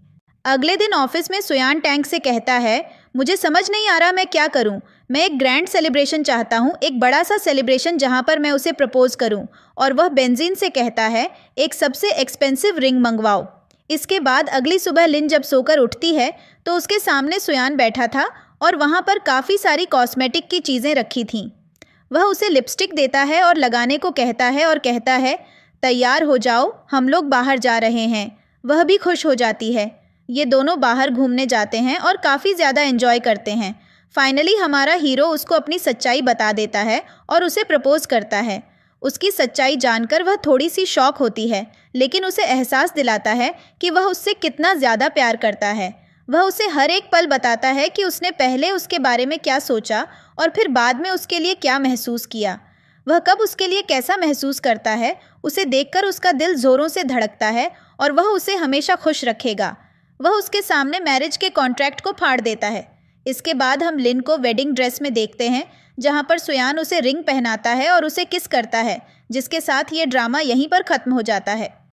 अगले दिन ऑफिस में सुयान टैंक से कहता है, मुझे समझ नहीं आ रहा मैं क्या करूं। मैं एक ग्रैंड सेलिब्रेशन चाहता हूं, एक बड़ा सा सेलिब्रेशन जहां पर मैं उसे प्रपोज करूं। और वह बेंजीन से कहता है, एक सबसे एक्सपेंसिव रिंग मंगवाओ। इसके बाद अगली सुबह लिन जब सोकर उठती है तो उसके सामने सुयान बैठा था और वहां पर काफ़ी सारी कॉस्मेटिक की चीज़ें रखी थीं। वह उसे लिपस्टिक देता है और लगाने को कहता है और कहता है, तैयार हो जाओ, हम लोग बाहर जा रहे हैं। वह भी खुश हो जाती है। ये दोनों बाहर घूमने जाते हैं और काफ़ी ज़्यादा एंजॉय करते हैं। फाइनली हमारा हीरो उसको अपनी सच्चाई बता देता है और उसे प्रपोज करता है। उसकी सच्चाई जानकर वह थोड़ी सी शॉक होती है, लेकिन उसे एहसास दिलाता है कि वह उससे कितना ज़्यादा प्यार करता है। वह उसे हर एक पल बताता है कि उसने पहले उसके बारे में क्या सोचा और फिर बाद में उसके लिए क्या महसूस किया। वह कब उसके लिए कैसा महसूस करता है, उसे देखकर उसका दिल ज़ोरों से धड़कता है और वह उसे हमेशा खुश रखेगा। वह उसके सामने मैरिज के कॉन्ट्रैक्ट को फाड़ देता है। इसके बाद हम लिन को वेडिंग ड्रेस में देखते हैं, जहां पर सुयान उसे रिंग पहनाता है और उसे किस करता है, जिसके साथ ये ड्रामा यहीं पर ख़त्म हो जाता है।